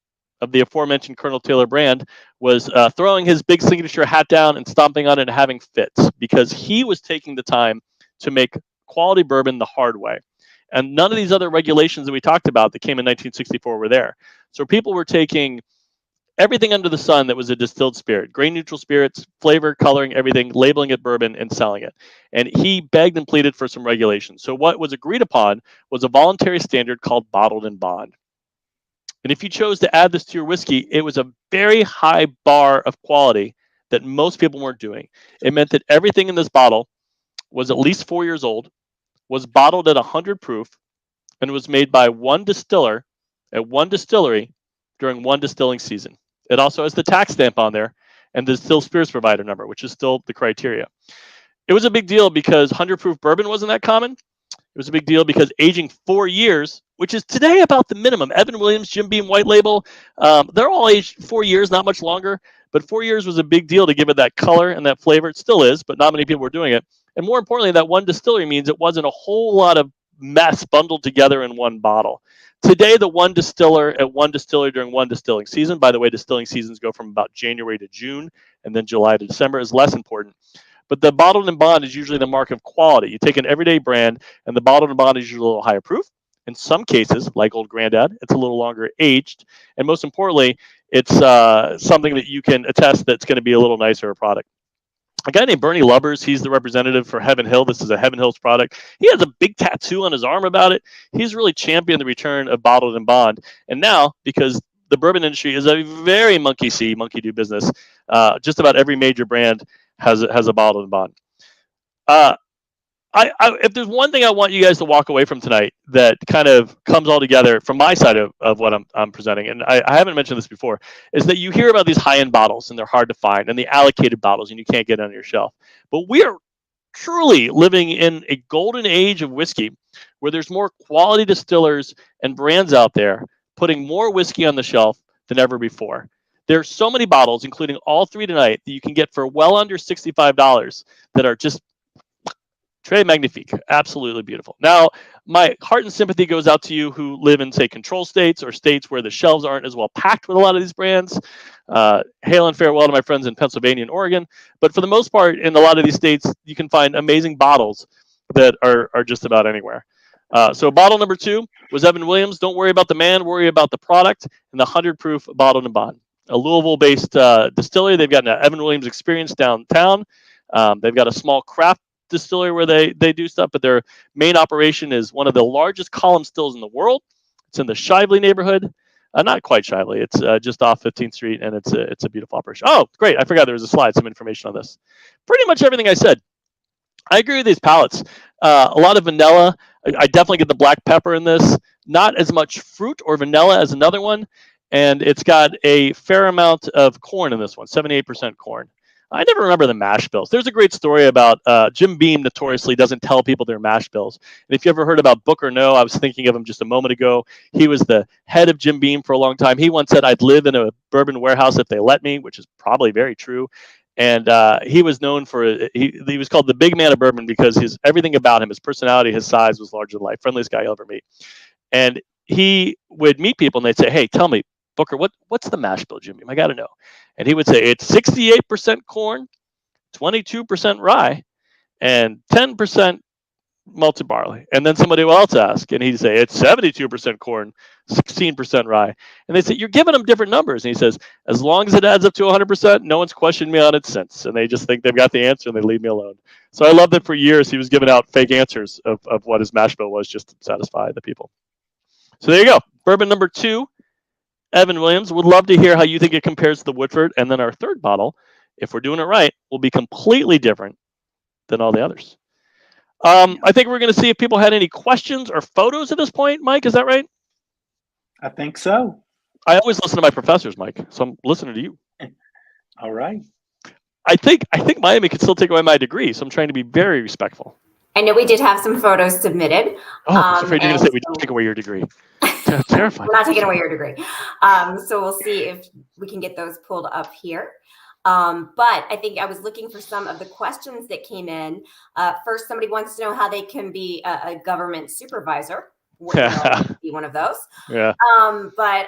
B: of the aforementioned Colonel Taylor brand, was throwing his big signature hat down and stomping on it and having fits, because he was taking the time to make quality bourbon the hard way. And none of these other regulations that we talked about that came in 1964 were there. So people were taking everything under the sun that was a distilled spirit, grain neutral spirits, flavor, coloring, everything, labeling it bourbon and selling it. And he begged and pleaded for some regulations. So what was agreed upon was a voluntary standard called bottled and bond. And if you chose to add this to your whiskey, it was a very high bar of quality that most people weren't doing. It meant that everything in this bottle was at least 4 years old, was bottled at 100 proof, and was made by one distiller at one distillery during one distilling season. It also has the tax stamp on there and the distilled spirits provider number, which is still the criteria. It was a big deal because 100 proof bourbon wasn't that common. It was a big deal because aging 4 years, which is today about the minimum. Evan Williams, Jim Beam White Label, they're all aged 4 years, not much longer. But 4 years was a big deal to give it that color and that flavor. It still is, but not many people were doing it. And more importantly, that one distillery means it wasn't a whole lot of mess bundled together in one bottle. Today, the one distiller at one distillery during one distilling season, by the way, distilling seasons go from about January to June, and then July to December, is less important. But the bottled and bond is usually the mark of quality. You take an everyday brand, and the bottled and bond is usually a little higher proof. In some cases, like Old Grandad, it's a little longer aged. And most importantly, it's something that you can attest that's going to be a little nicer a product. A guy named Bernie Lubbers, he's the representative for Heaven Hill. This is a Heaven Hills product. He has a big tattoo on his arm about it. He's really championed the return of bottled and bond. And now, because the bourbon industry is a very monkey-do business, just about every major brand has a bottled and bond. If there's one thing I want you guys to walk away from tonight that kind of comes all together from my side of what I'm presenting, and I haven't mentioned this before, is that you hear about these high-end bottles and they're hard to find, and the allocated bottles and you can't get on your shelf. But we're truly living in a golden age of whiskey where there's more quality distillers and brands out there putting more whiskey on the shelf than ever before. There's so many bottles, including all three tonight, that you can get for well under $65 that are just très magnifique, absolutely beautiful. Now, my heart and sympathy goes out to you who live in, say, control states or states where the shelves aren't as well packed with a lot of these brands. Hail and farewell to my friends in Pennsylvania and Oregon. But for the most part, in a lot of these states, you can find amazing bottles that are just about anywhere. So bottle number 2 was Evan Williams. Don't worry about the man, worry about the product, and the 100 proof bottled and bond. A Louisville-based distillery. They've got an Evan Williams experience downtown. They've got a small craft distillery where they do stuff, but their main operation is one of the largest column stills in the world. It's in the Shively neighborhood. Not quite Shively. It's just off 15th Street, and it's a beautiful operation. Oh, great. I forgot there was a slide, some information on this. Pretty much everything I said. I agree with these palates. A lot of vanilla. I definitely get the black pepper in this. Not as much fruit or vanilla as another one. And it's got a fair amount of corn in this one, 78% corn. I never remember the mash bills. There's a great story about Jim Beam notoriously doesn't tell people their mash bills. And if you ever heard about Booker No, I was thinking of him just a moment ago. He was the head of Jim Beam for a long time. He once said, I'd live in a bourbon warehouse if they let me, which is probably very true. And he was known for, he was called the big man of bourbon because everything about him, his personality, his size was larger than life, friendliest guy you'll ever meet. And he would meet people and they'd say, hey, tell me, Booker, what's the mash bill, Jim Beam? I got to know. And he would say it's 68% corn, 22% rye, and 10% malted barley. And then somebody else ask, and he'd say it's 72% corn, 16% rye. And they say, you're giving them different numbers. And he says, as long as it adds up to 100%, no one's questioned me on it since. And they just think they've got the answer and they leave me alone. So I love that for years he was giving out fake answers of what his mash bill was just to satisfy the people. So there you go. Bourbon number 2. Evan Williams, would love to hear how you think it compares to the Woodford. And then our third bottle, if we're doing it right, will be completely different than all the others. I think we're going to see if people had any questions or photos at this point. Mike, is that right?
C: I think so.
B: I always listen to my professors, Mike, so I'm listening to you.
C: All right.
B: I think Miami could still take away my degree, so I'm trying to be very respectful.
A: I know we did have some photos submitted.
B: Oh, I was afraid you're going to say we did take away your degree. Terrifying.
A: We're not taking away your degree. So we'll see if we can get those pulled up here. But I think I was looking for some of the questions that came in. First, somebody wants to know how they can be a government supervisor. Be one of those.
B: Yeah.
A: But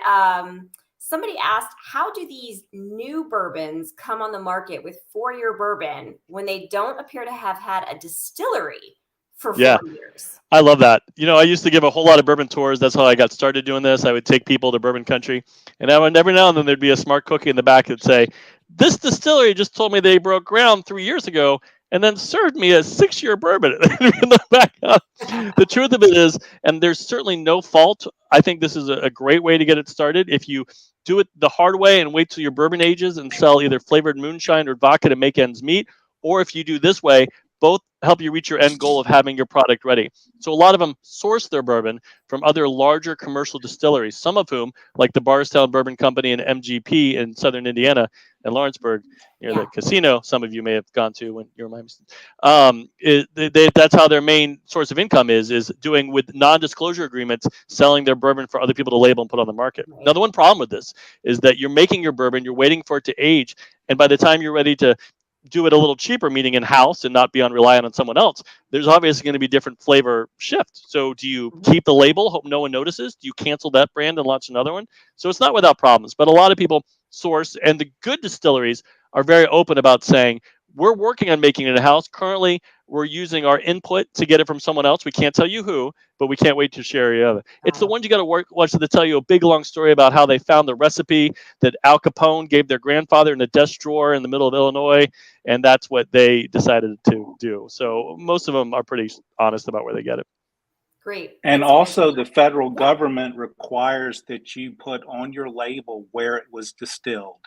A: somebody asked, how do these new bourbons come on the market with 4-year bourbon when they don't appear to have had a distillery for 4 years?
B: I love that. I used to give a whole lot of bourbon tours. That's how I got started doing this. I would take people to bourbon country, and every now and then there'd be a smart cookie in the back that'd say, this distillery just told me they broke ground 3 years ago and then served me a 6-year bourbon. The truth of it is, and there's certainly no fault, I think this is a great way to get it started. If you do it the hard way and wait till your bourbon ages and sell either flavored moonshine or vodka to make ends meet, or if you do this way, both help you reach your end goal of having your product ready. So a lot of them source their bourbon from other larger commercial distilleries, some of whom, like the Barstown Bourbon Company and MGP in Southern Indiana and Lawrenceburg, near the casino, some of you may have gone to when you were in Miami. That's how their main source of income is doing with non-disclosure agreements, selling their bourbon for other people to label and put on the market. Now, the one problem with this is that you're making your bourbon, you're waiting for it to age, and by the time you're ready to do it a little cheaper, meaning in-house and not be reliant on someone else, there's obviously going to be different flavor shift. So do you keep the label, hope no one notices? Do you cancel that brand and launch another one? So it's not without problems, but a lot of people source, and the good distilleries are very open about saying, we're working on making it in-house. Currently, we're using our input to get it from someone else. We can't tell you who, but we can't wait to share you of it. It's the ones you got to watch to tell you a big, long story about how they found the recipe that Al Capone gave their grandfather in a desk drawer in the middle of Illinois, and that's what they decided to do. So most of them are pretty honest about where they get it.
A: Great.
C: And also the federal government requires that you put on your label where it was distilled.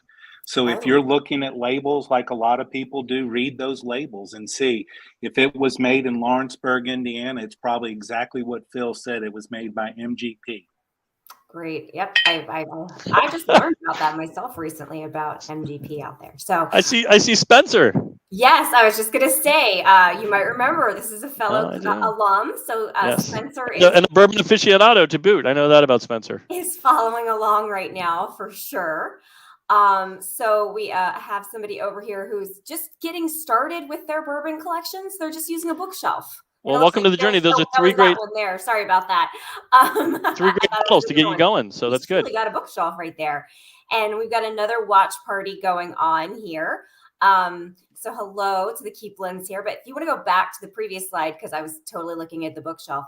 C: So if you're looking at labels like a lot of people do, read those labels and see if it was made in Lawrenceburg, Indiana, it's probably exactly what Phil said. It was made by MGP.
A: Great. Yep. I just learned about that myself recently about MGP out there. So
B: I see Spencer.
A: Yes, I was just going to say, you might remember this is a fellow
B: I do.
A: alum. So
B: Yes.
A: Spencer
B: And a bourbon aficionado to boot. I know that about Spencer.
A: is following along right now for sure. So we have somebody over here who's just getting started with their bourbon collections. They're just using a bookshelf.
B: Well, welcome to the journey. Those are three great,
A: that one there. Sorry about that.
B: three great bottles to get you going. So that's good.
A: We got a bookshelf right there, and we've got another watch party going on here. So hello to the Keeplands here, but if you want to go back to the previous slide, because I was totally looking at the bookshelf.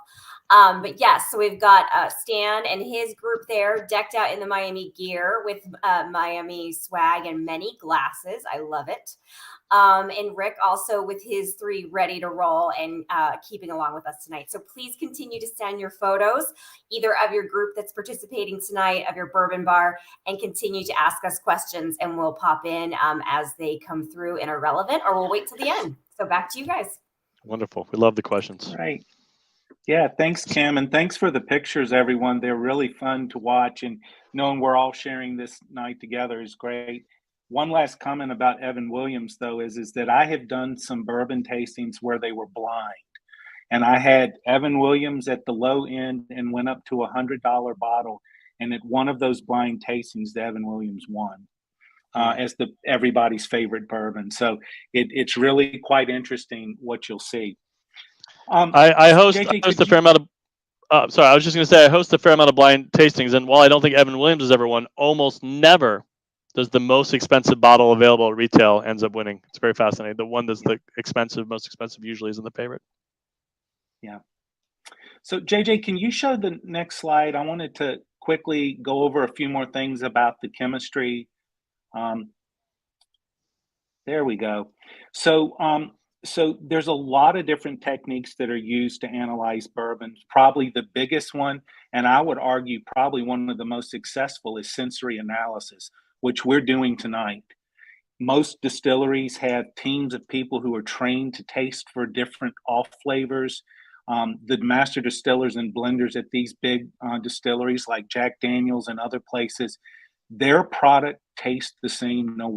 A: But yes, so we've got Stan and his group there decked out in the Miami gear with Miami swag and many glasses. I love it. And Rick also with his 3 ready to roll and keeping along with us tonight. So please continue to send your photos, either of your group that's participating tonight, of your bourbon bar, and continue to ask us questions, and we'll pop in as they come through and are relevant, or we'll wait till the end. So back to you guys.
B: Wonderful. We love the questions.
C: Right. Yeah, thanks, Kim, and thanks for the pictures, everyone. They're really fun to watch, and knowing we're all sharing this night together is great. One last comment about Evan Williams, though, is that I have done some bourbon tastings where they were blind, and I had Evan Williams at the low end and went up to $100 bottle, and at one of those blind tastings, the Evan Williams won as everybody's favorite bourbon. So it's really quite interesting what you'll see.
B: I host a fair amount of. Sorry, I was just going to say I host a fair amount of blind tastings, and while I don't think Evan Williams has ever won, almost never does the most expensive bottle available at retail ends up winning. It's very fascinating. The one that's the most expensive usually isn't the favorite.
C: Yeah. So JJ, can you show the next slide? I wanted to quickly go over a few more things about the chemistry. There we go. So there's a lot of different techniques that are used to analyze bourbons. Probably the biggest one, and I would argue probably one of the most successful, is sensory analysis, which we're doing tonight. Most distilleries have teams of people who are trained to taste for different off flavors. The master distillers and blenders at these big distilleries like Jack Daniels and other places, their product tastes the same no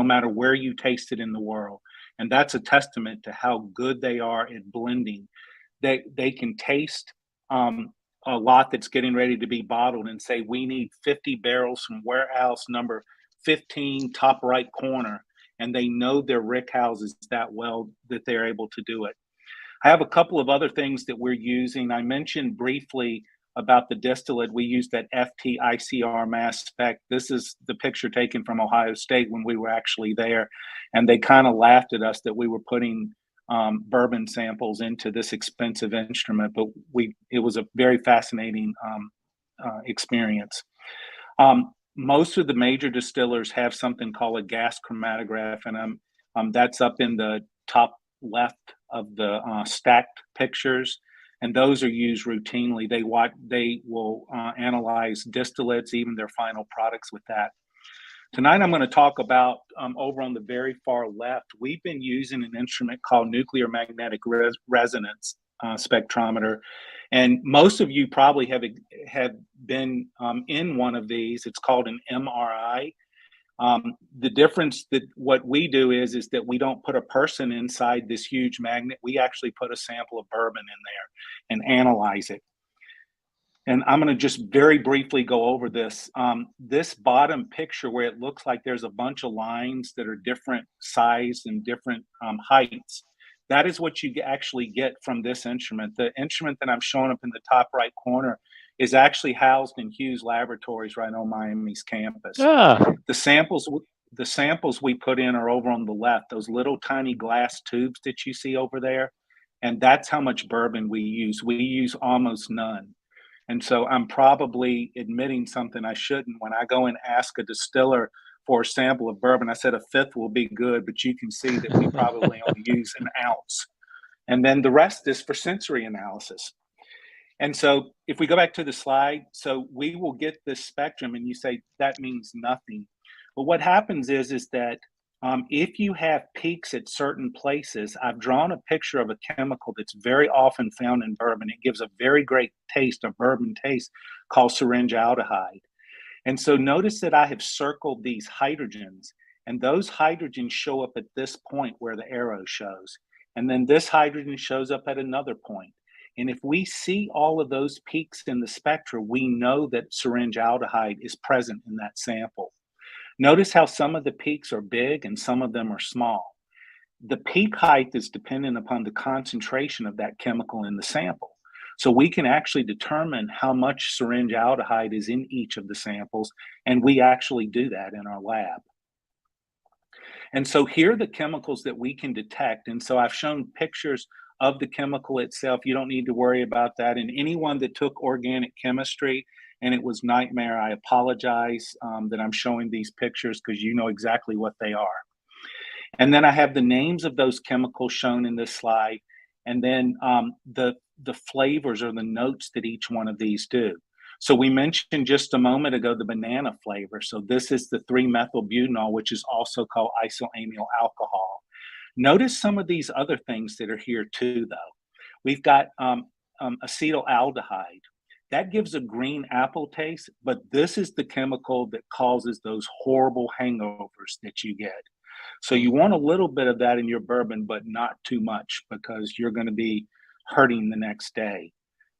C: matter where you taste it in the world. And that's a testament to how good they are at blending. They can taste a lot that's getting ready to be bottled and say, we need 50 barrels from warehouse number 15, top right corner. And they know their rick houses that well that they're able to do it. I have a couple of other things that we're using. I mentioned briefly about the distillate. We use that FT-ICR mass spec. This is the picture taken from Ohio State when we were actually there. And they kind of laughed at us that we were putting bourbon samples into this expensive instrument, but it was a very fascinating experience. Most of the major distillers have something called a gas chromatograph, and that's up in the top left of the stacked pictures, and those are used routinely. They will analyze distillates, even their final products with that. Tonight, I'm going to talk about over on the very far left. We've been using an instrument called nuclear magnetic resonance spectrometer, and most of you probably have been in one of these. It's called an MRI. The difference that what we do is that we don't put a person inside this huge magnet. We actually put a sample of bourbon in there and analyze it. And I'm going to just very briefly go over this. This bottom picture where it looks like there's a bunch of lines that are different size and different heights, that is what you actually get from this instrument. The instrument that I'm showing up in the top right corner is actually housed in Hughes Laboratories right on Miami's campus. The samples we put in are over on the left, those little tiny glass tubes that you see over there. And that's how much bourbon we use. We use almost none. And so I'm probably admitting something I shouldn't. When I go and ask a distiller for a sample of bourbon, I said a fifth will be good, but you can see that we probably only use an ounce. And then the rest is for sensory analysis. And so if we go back to the slide, so we will get this spectrum and you say that means nothing. But what happens is that if you have peaks at certain places, I've drawn a picture of a chemical that's very often found in bourbon. It gives a very great taste, a bourbon taste, called syringaldehyde. And so notice that I have circled these hydrogens. And those hydrogens show up at this point where the arrow shows. And then this hydrogen shows up at another point. And if we see all of those peaks in the spectra, we know that syringe aldehyde is present in that sample. Notice how some of the peaks are big and some of them are small. The peak height is dependent upon the concentration of that chemical in the sample. So we can actually determine how much syringe aldehyde is in each of the samples, and we actually do that in our lab. And so here are the chemicals that we can detect. And so I've shown pictures of the chemical itself. You don't need to worry about that. And anyone that took organic chemistry and it was nightmare, I apologize that I'm showing these pictures, because you know exactly what they are. And then I have the names of those chemicals shown in this slide, and then the flavors or the notes that each one of these do. So we mentioned just a moment ago the banana flavor. So this is the 3-methylbutanol, which is also called isoamyl alcohol. Notice some of these other things that are here too, though. We've got acetaldehyde. That gives a green apple taste, but this is the chemical that causes those horrible hangovers that you get. So you want a little bit of that in your bourbon, but not too much, because you're going to be hurting the next day.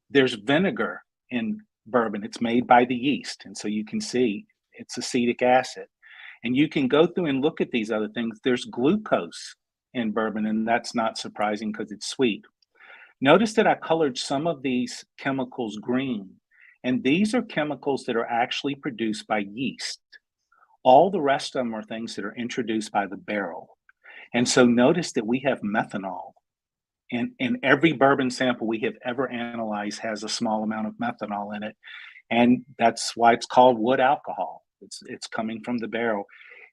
C: There's vinegar in bourbon. It's made by the yeast. And so you can see it's acetic acid. And you can go through and look at these other things. There's glucose in bourbon, and that's not surprising because it's sweet. Notice that I colored some of these chemicals green, and these are chemicals that are actually produced by yeast. All the rest of them are things that are introduced by the barrel. And so notice that we have methanol. In every bourbon sample we have ever analyzed has a small amount of methanol in it. And that's why it's called wood alcohol. It's coming from the barrel.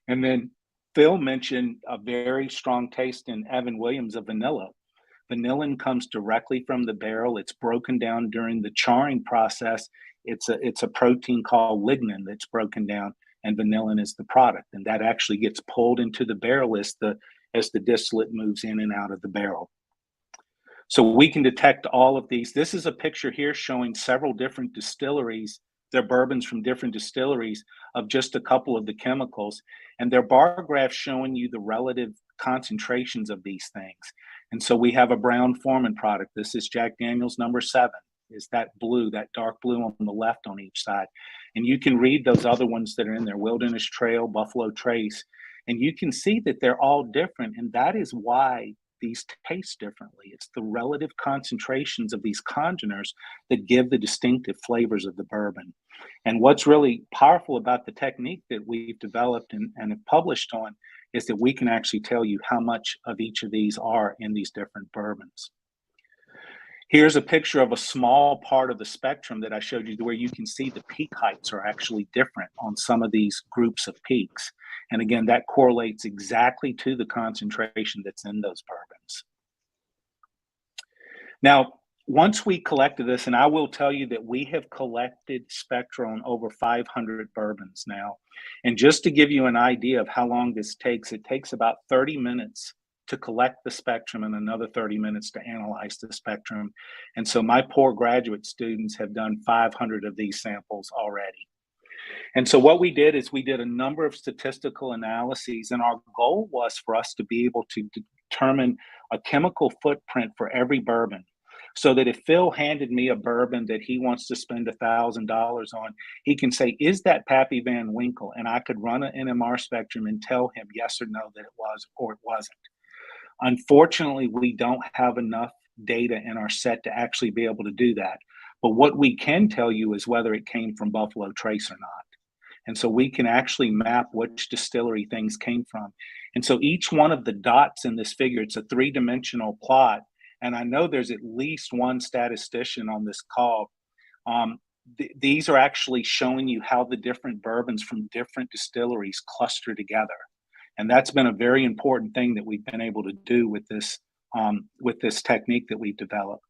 C: And then Phil mentioned a very strong taste in Evan Williams of vanilla. Vanillin comes directly from the barrel. It's broken down during the charring process. It's a protein called lignin that's broken down, and vanillin is the product. And that actually gets pulled into the barrel as the distillate moves in and out of the barrel. So we can detect all of these. This is a picture here showing several different distilleries. They're bourbons from different distilleries of just a couple of the chemicals. And they're bar graphs showing you the relative concentrations of these things. And so we have a Brown-Forman product. This is Jack Daniel's number 7. Is that blue, that dark blue on the left on each side. And you can read those other ones that are in there, Wilderness Trail, Buffalo Trace. And you can see that they're all different. And that is why these taste differently. It's the relative concentrations of these congeners that give the distinctive flavors of the bourbon. And what's really powerful about the technique that we've developed and have published on is that we can actually tell you how much of each of these are in these different bourbons. Here's a picture of a small part of the spectrum that I showed you where you can see the peak heights are actually different on some of these groups of peaks. And again, that correlates exactly to the concentration that's in those bourbons. Now, once we collected this, and I will tell you that we have collected spectra on over 500 bourbons now. And just to give you an idea of how long this takes, it takes about 30 minutes to collect the spectrum and another 30 minutes to analyze the spectrum. And so my poor graduate students have done 500 of these samples already. And so what we did is we did a number of statistical analyses, and our goal was for us to be able to determine a chemical footprint for every bourbon, so that if Phil handed me a bourbon that he wants to spend $1,000 on, he can say, is that Pappy Van Winkle? And I could run an NMR spectrum and tell him yes or no that it was or it wasn't. Unfortunately, we don't have enough data in our set to actually be able to do that. But what we can tell you is whether it came from Buffalo Trace or not. And so we can actually map which distillery things came from. And so each one of the dots in this figure, it's a 3-dimensional plot. And I know there's at least one statistician on this call. These are actually showing you how the different bourbons from different distilleries cluster together. And that's been a very important thing that we've been able to do with this technique that we've developed.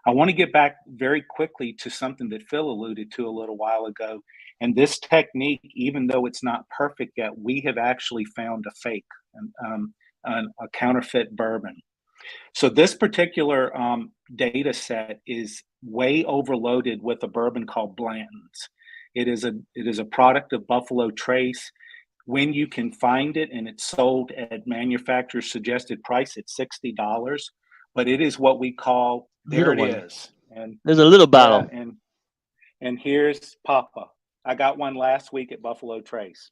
C: I want to get back very quickly to something that Phil alluded to a little while ago. And this technique, even though it's not perfect yet, we have actually found a fake, a counterfeit bourbon. So this particular data set is way overloaded with a bourbon called Blanton's. It is a product of Buffalo Trace. when you can find it and it's sold at manufacturer's suggested price at $60, but it is what we call, there it is. And
B: there's a little bottle.
C: yeah, and here's Papa. I got one last week at Buffalo Trace,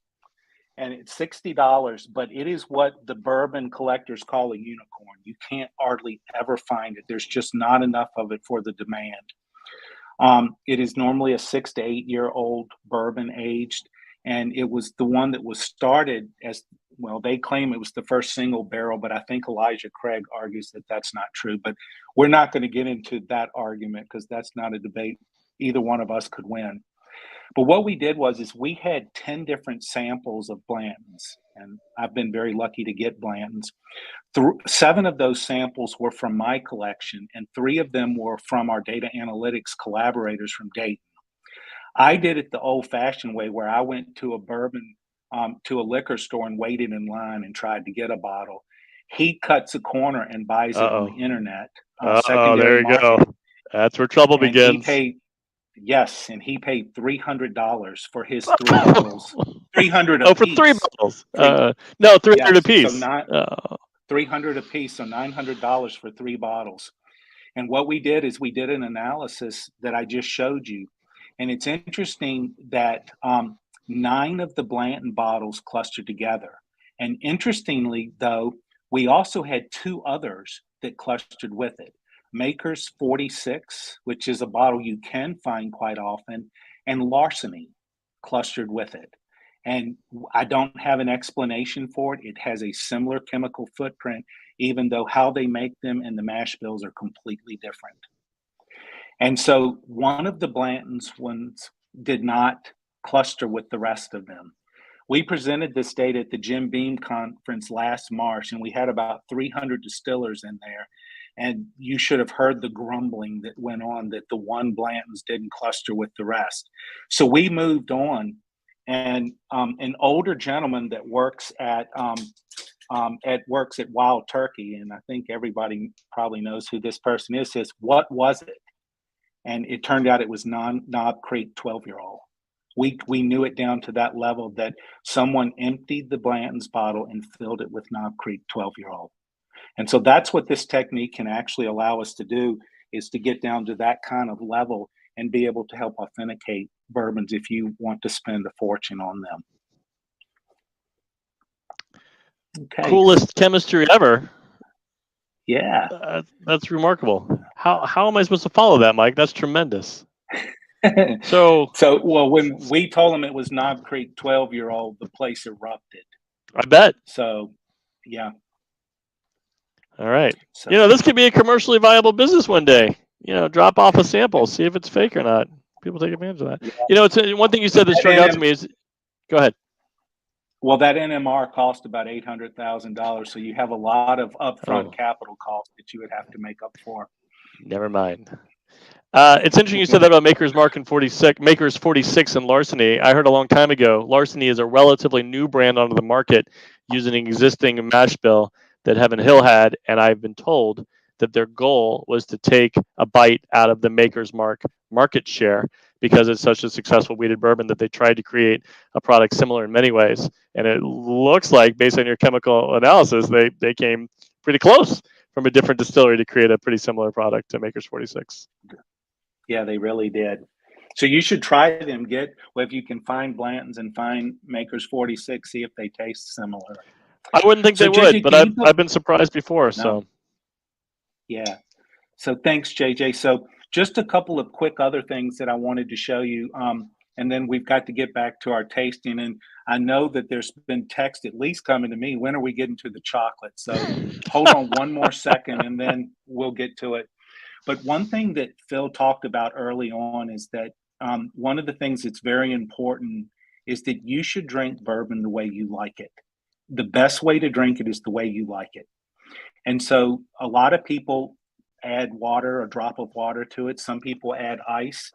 C: and it's $60, but it is what the bourbon collectors call a unicorn. You can't hardly ever find it. There's just not enough of it for the demand. It is normally a 6 to 8 year old bourbon aged, and it was the one that was started as, well, they claim it was the first single barrel, but I think Elijah Craig argues that that's not true. But we're not going to get into that argument because that's not a debate either one of us could win. But what we did is we had 10 different samples of Blanton's, and I've been very lucky to get Blanton's. 7 of those samples were from my collection, and 3 of them were from our data analytics collaborators from Dayton. I did it the old-fashioned way, where I went to a bourbon, to a liquor store and waited in line and tried to get a bottle. He cuts a corner and buys it on the internet.
B: There you go. That's where trouble begins.
C: Yes, and he paid $300 for his 3 bottles. 300 apiece.
B: Oh, for 3 bottles. No, 300 apiece.
C: So 300 apiece, so $900 for 3 bottles. And what we did is we did an analysis that I just showed you. And it's interesting that 9 of the Blanton bottles clustered together. And interestingly, though, we also had 2 others that clustered with it. Maker's 46, which is a bottle you can find quite often, and Larceny clustered with it. And I don't have an explanation for it. It has a similar chemical footprint, even though how they make them and the mash bills are completely different. And so one of the Blanton's ones did not cluster with the rest of them. We presented this data at the Jim Beam conference last March, and we had about 300 distillers in there. And you should have heard the grumbling that went on that the one Blanton's didn't cluster with the rest. So we moved on, and an older gentleman that works at Wild Turkey, and I think everybody probably knows who this person is, says, "What was it?" And it turned out it was Knob Creek 12-year-old. We knew it down to that level that someone emptied the Blanton's bottle and filled it with Knob Creek 12-year-old. And so that's what this technique can actually allow us to do, is to get down to that kind of level and be able to help authenticate bourbons if you want to spend a fortune on them. Okay.
B: Coolest chemistry ever.
C: Yeah.
B: That's remarkable. How am I supposed to follow that, Mike? That's tremendous. So
C: well, when we told them it was Knob Creek 12-year-old, the place erupted.
B: I bet.
C: So, yeah.
B: All right.
C: So,
B: this could be a commercially viable business one day. Drop off a sample, see if it's fake or not. People take advantage of that.
C: Yeah.
B: It's one thing you said that struck out to me is, go ahead.
C: Well, that NMR cost about $800,000, so you have a lot of upfront capital costs that you would have to make up for.
B: Never mind. It's interesting you said that about Maker's 46 and Larceny. I heard a long time ago, Larceny is a relatively new brand onto the market using an existing mash bill that Heaven Hill had, and I've been told that their goal was to take a bite out of the Maker's market share because it's such a successful wheated bourbon that they tried to create a product similar in many ways. And it looks like, based on your chemical analysis, they came pretty close from a different distillery to create a pretty similar product to Maker's 46.
C: Yeah, they really did. So you should try them. If you can find Blanton's and find Maker's 46, see if they taste similar.
B: I wouldn't think they would, but I've been surprised before. No. So,
C: yeah. So thanks, JJ. So just a couple of quick other things that I wanted to show you, and then we've got to get back to our tasting. And I know that there's been text at least coming to me. When are we getting to the chocolate? So hold on one more second, and then we'll get to it. But one thing that Phil talked about early on is that one of the things that's very important is that you should drink bourbon the way you like it. The best way to drink it is the way you like it. And so a lot of people add water, a drop of water to it. Some people add ice.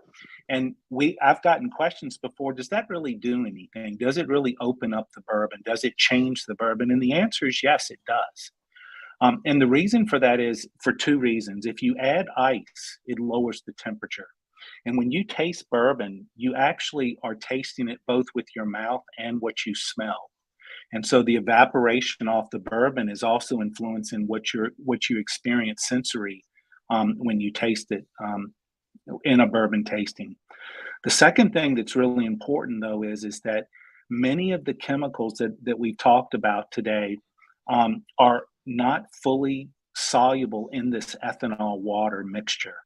C: And I've gotten questions before, does that really do anything? Does it really open up the bourbon? Does it change the bourbon? And the answer is yes, it does. And the reason for that is for 2 reasons. If you add ice, it lowers the temperature. And when you taste bourbon, you actually are tasting it both with your mouth and what you smell. And so the evaporation off the bourbon is also influencing what you experience sensory when you taste it in a bourbon tasting. The second thing that's really important, though, is that many of the chemicals that we've talked about today are not fully soluble in this ethanol water mixture.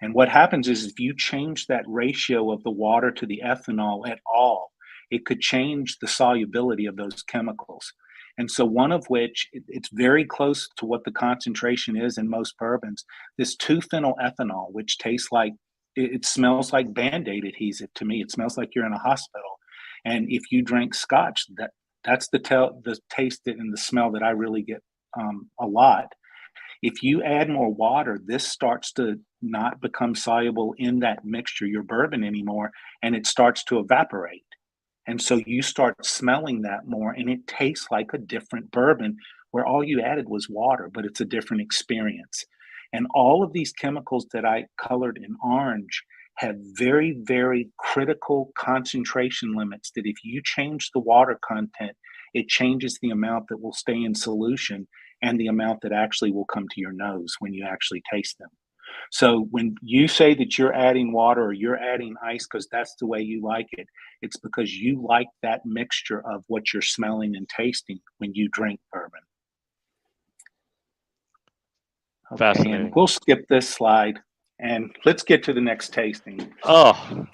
C: And what happens is if you change that ratio of the water to the ethanol at all, it could change the solubility of those chemicals. And so one of which, it's very close to what the concentration is in most bourbons, this 2-phenyl ethanol, which tastes like, it smells like Band-Aid adhesive to me. It smells like you're in a hospital. And if you drink scotch, that's the taste and the smell that I really get a lot. If you add more water, this starts to not become soluble in that mixture, your bourbon, anymore, and it starts to evaporate. And so you start smelling that more, and it tastes like a different bourbon where all you added was water, but it's a different experience. And all of these chemicals that I colored in orange have very, very critical concentration limits that if you change the water content, it changes the amount that will stay in solution and the amount that actually will come to your nose when you actually taste them. So when you say that you're adding water or you're adding ice because that's the way you like it, it's because you like that mixture of what you're smelling and tasting when you drink bourbon. Okay,
B: Fascinating.
C: and we'll skip this slide and let's get to the next tasting.
B: Oh,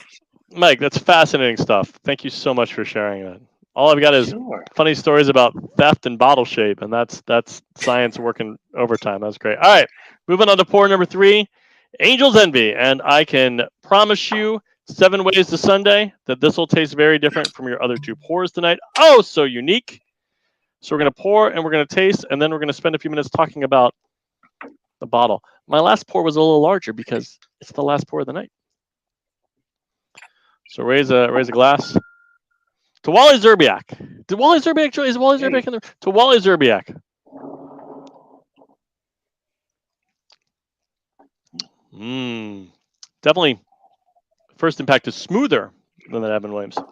B: Mike, that's fascinating stuff. Thank you so much for sharing that. All I've got is funny stories about theft and bottle shape, and that's science working overtime. That's great. All right, moving on to pour number 3, Angel's Envy. And I can promise you 7 ways to Sunday that this will taste very different from your other 2 pours tonight. Oh, so unique. So we're going to pour and we're going to taste, and then we're going to spend a few minutes talking about the bottle. My last pour was a little larger because it's the last pour of the night. So raise a glass. To Wally Zerbiak. Did Wally Zerbiak join? Is Wally Zerbiak in there? To Wally Zerbiak. Definitely first impact is smoother than that Evan Williams. So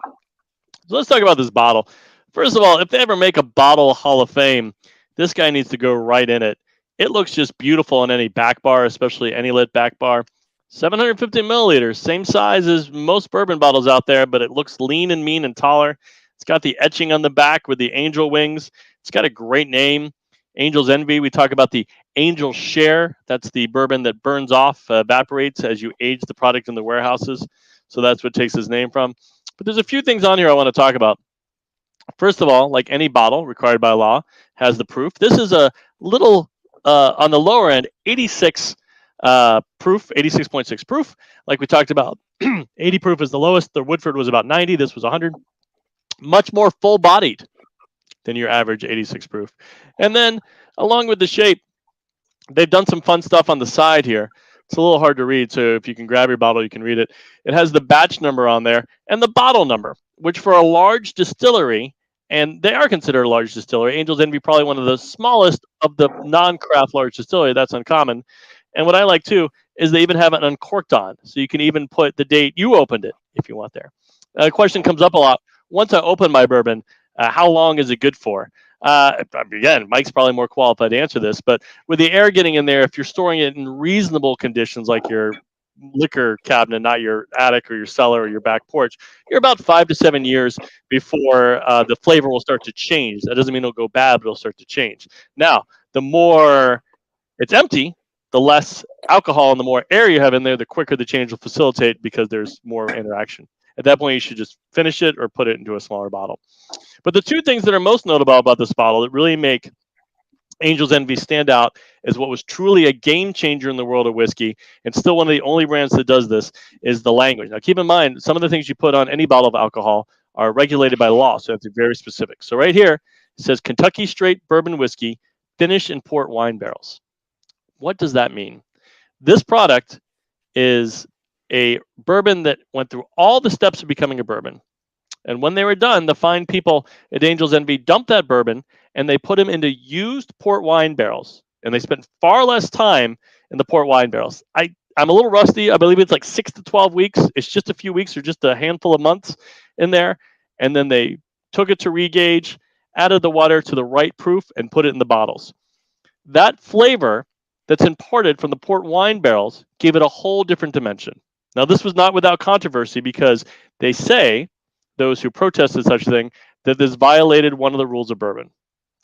B: let's talk about this bottle. First of all, if they ever make a bottle Hall of Fame, this guy needs to go right in it. It looks just beautiful on any back bar, especially any lit back bar. 750 milliliters, same size as most bourbon bottles out there, but it looks lean and mean and taller. It's got the etching on the back with the angel wings. It's got a great name, Angel's Envy. We talk about the Angel Share. That's the bourbon that burns off, evaporates as you age the product in the warehouses. So that's what takes his name from. But there's a few things on here I want to talk about. First of all, like any bottle required by law, has the proof. This is a little on the lower end, 86 proof, 86.6 proof. Like we talked about, 80 proof is the lowest. The Woodford was about 90. This was 100. Much more full-bodied than your average 86 proof. And then, along with the shape, they've done some fun stuff on the side here. It's a little hard to read, so if you can grab your bottle, you can read it. It has the batch number on there and the bottle number, which for a large distillery, and they are considered a large distillery, Angel's Envy probably one of the smallest of the non-craft large distillery. That's uncommon. And what I like, too, is they even have it uncorked on, so you can even put the date you opened it if you want there. A question comes up a lot. Once I open my bourbon, how long is it good for? Again, Mike's probably more qualified to answer this, but with the air getting in there, if you're storing it in reasonable conditions, like your liquor cabinet, not your attic or your cellar or your back porch, you're about 5 to 7 years before the flavor will start to change. That doesn't mean it'll go bad, but it'll start to change. Now, the more it's empty, the less alcohol and the more air you have in there, the quicker the change will facilitate because there's more interaction. At that point, you should just finish it or put it into a smaller bottle. But the 2 things that are most notable about this bottle that really make Angel's Envy stand out as what was truly a game changer in the world of whiskey, and still one of the only brands that does this, is the language. Now, keep in mind, some of the things you put on any bottle of alcohol are regulated by law, so it's very specific. So right here, it says Kentucky Straight Bourbon Whiskey, finished in port wine barrels. What does that mean? This product is a bourbon that went through all the steps of becoming a bourbon. And when they were done, the fine people at Angel's Envy dumped that bourbon and they put them into used port wine barrels. And they spent far less time in the port wine barrels. I'm a little rusty. I believe it's like 6 to 12 weeks. It's just a few weeks or just a handful of months in there. And then they took it to regauge added the water to the right proof, and put it in the bottles. That flavor that's imparted from the port wine barrels gave it a whole different dimension. Now, this was not without controversy because they say, those who protested such a thing, that this violated one of the rules of bourbon.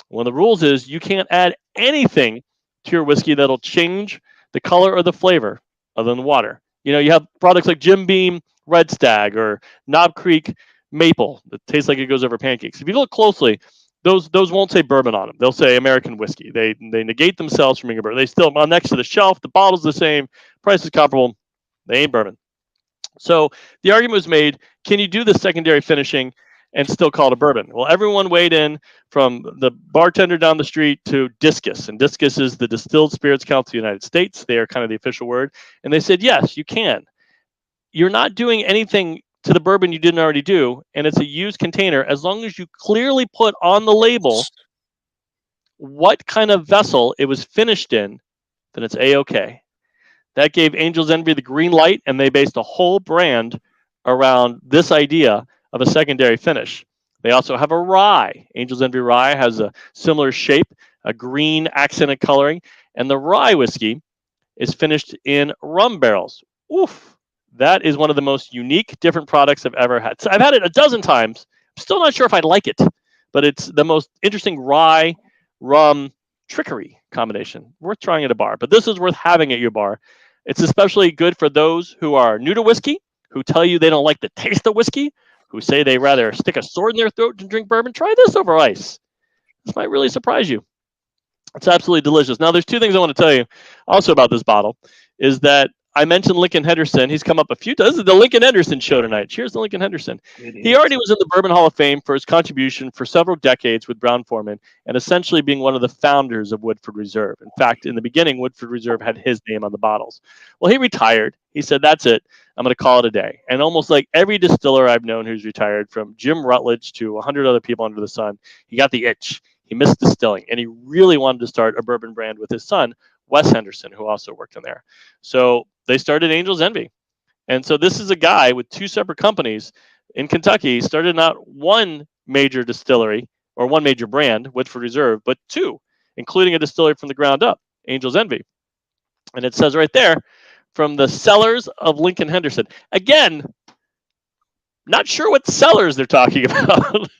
B: One of the rules is you can't add anything to your whiskey that'll change the color or the flavor other than water. You know, you have products like Jim Beam Red Stag or Knob Creek Maple that tastes like it goes over pancakes. If you look closely, those won't say bourbon on them. They'll say American whiskey. They negate themselves from being a bourbon. They still on next to the shelf. The bottle's the same, price is comparable. They ain't bourbon. So the argument was made: can you do the secondary finishing and still call it a bourbon? Well, everyone weighed in, from the bartender down the street to Discus, and Discus is the Distilled Spirits Council of the United States. They are kind of the official word, and they said yes, you can. You're not doing anything to the bourbon you didn't already do, and it's a used container. As long as you clearly put on the label what kind of vessel it was finished in, then it's A-OK. That gave Angel's Envy the green light, and they based a whole brand around this idea of a secondary finish. They also have a rye. Angel's Envy rye has a similar shape, a green accented coloring, and the rye whiskey is finished in rum barrels. Oof. That is one of the most unique, different products I've ever had. So I've had it a dozen times. I'm still not sure if I'd like it, but it's the most interesting rye, rum, trickery combination. Worth trying at a bar, but this is worth having at your bar. It's especially good for those who are new to whiskey, who tell you they don't like the taste of whiskey, who say they rather stick a sword in their throat than drink bourbon. Try this over ice. This might really surprise you. It's absolutely delicious. Now, there's two things I want to tell you also about this bottle, is that I mentioned Lincoln Henderson. He's come up a few times. This is the Lincoln Henderson show tonight. Cheers to Lincoln Henderson. He already was in the Bourbon Hall of Fame for his contribution for several decades with Brown-Forman, and essentially being one of the founders of Woodford Reserve. In fact, in the beginning, Woodford Reserve had his name on the bottles. Well, he retired. He said, that's it. I'm going to call it a day. And almost like every distiller I've known who's retired, from Jim Rutledge to 100 other people under the sun, he got the itch. He missed distilling, and he really wanted to start a bourbon brand with his son, Wes Henderson, who also worked in there. So they started Angel's Envy. And so this is a guy with two separate companies in Kentucky. He started not one major distillery or one major brand, Woodford Reserve, but two, including a distillery from the ground up, Angel's Envy. And it says right there, from the cellars of Lincoln Henderson. Again, not sure what cellars they're talking about.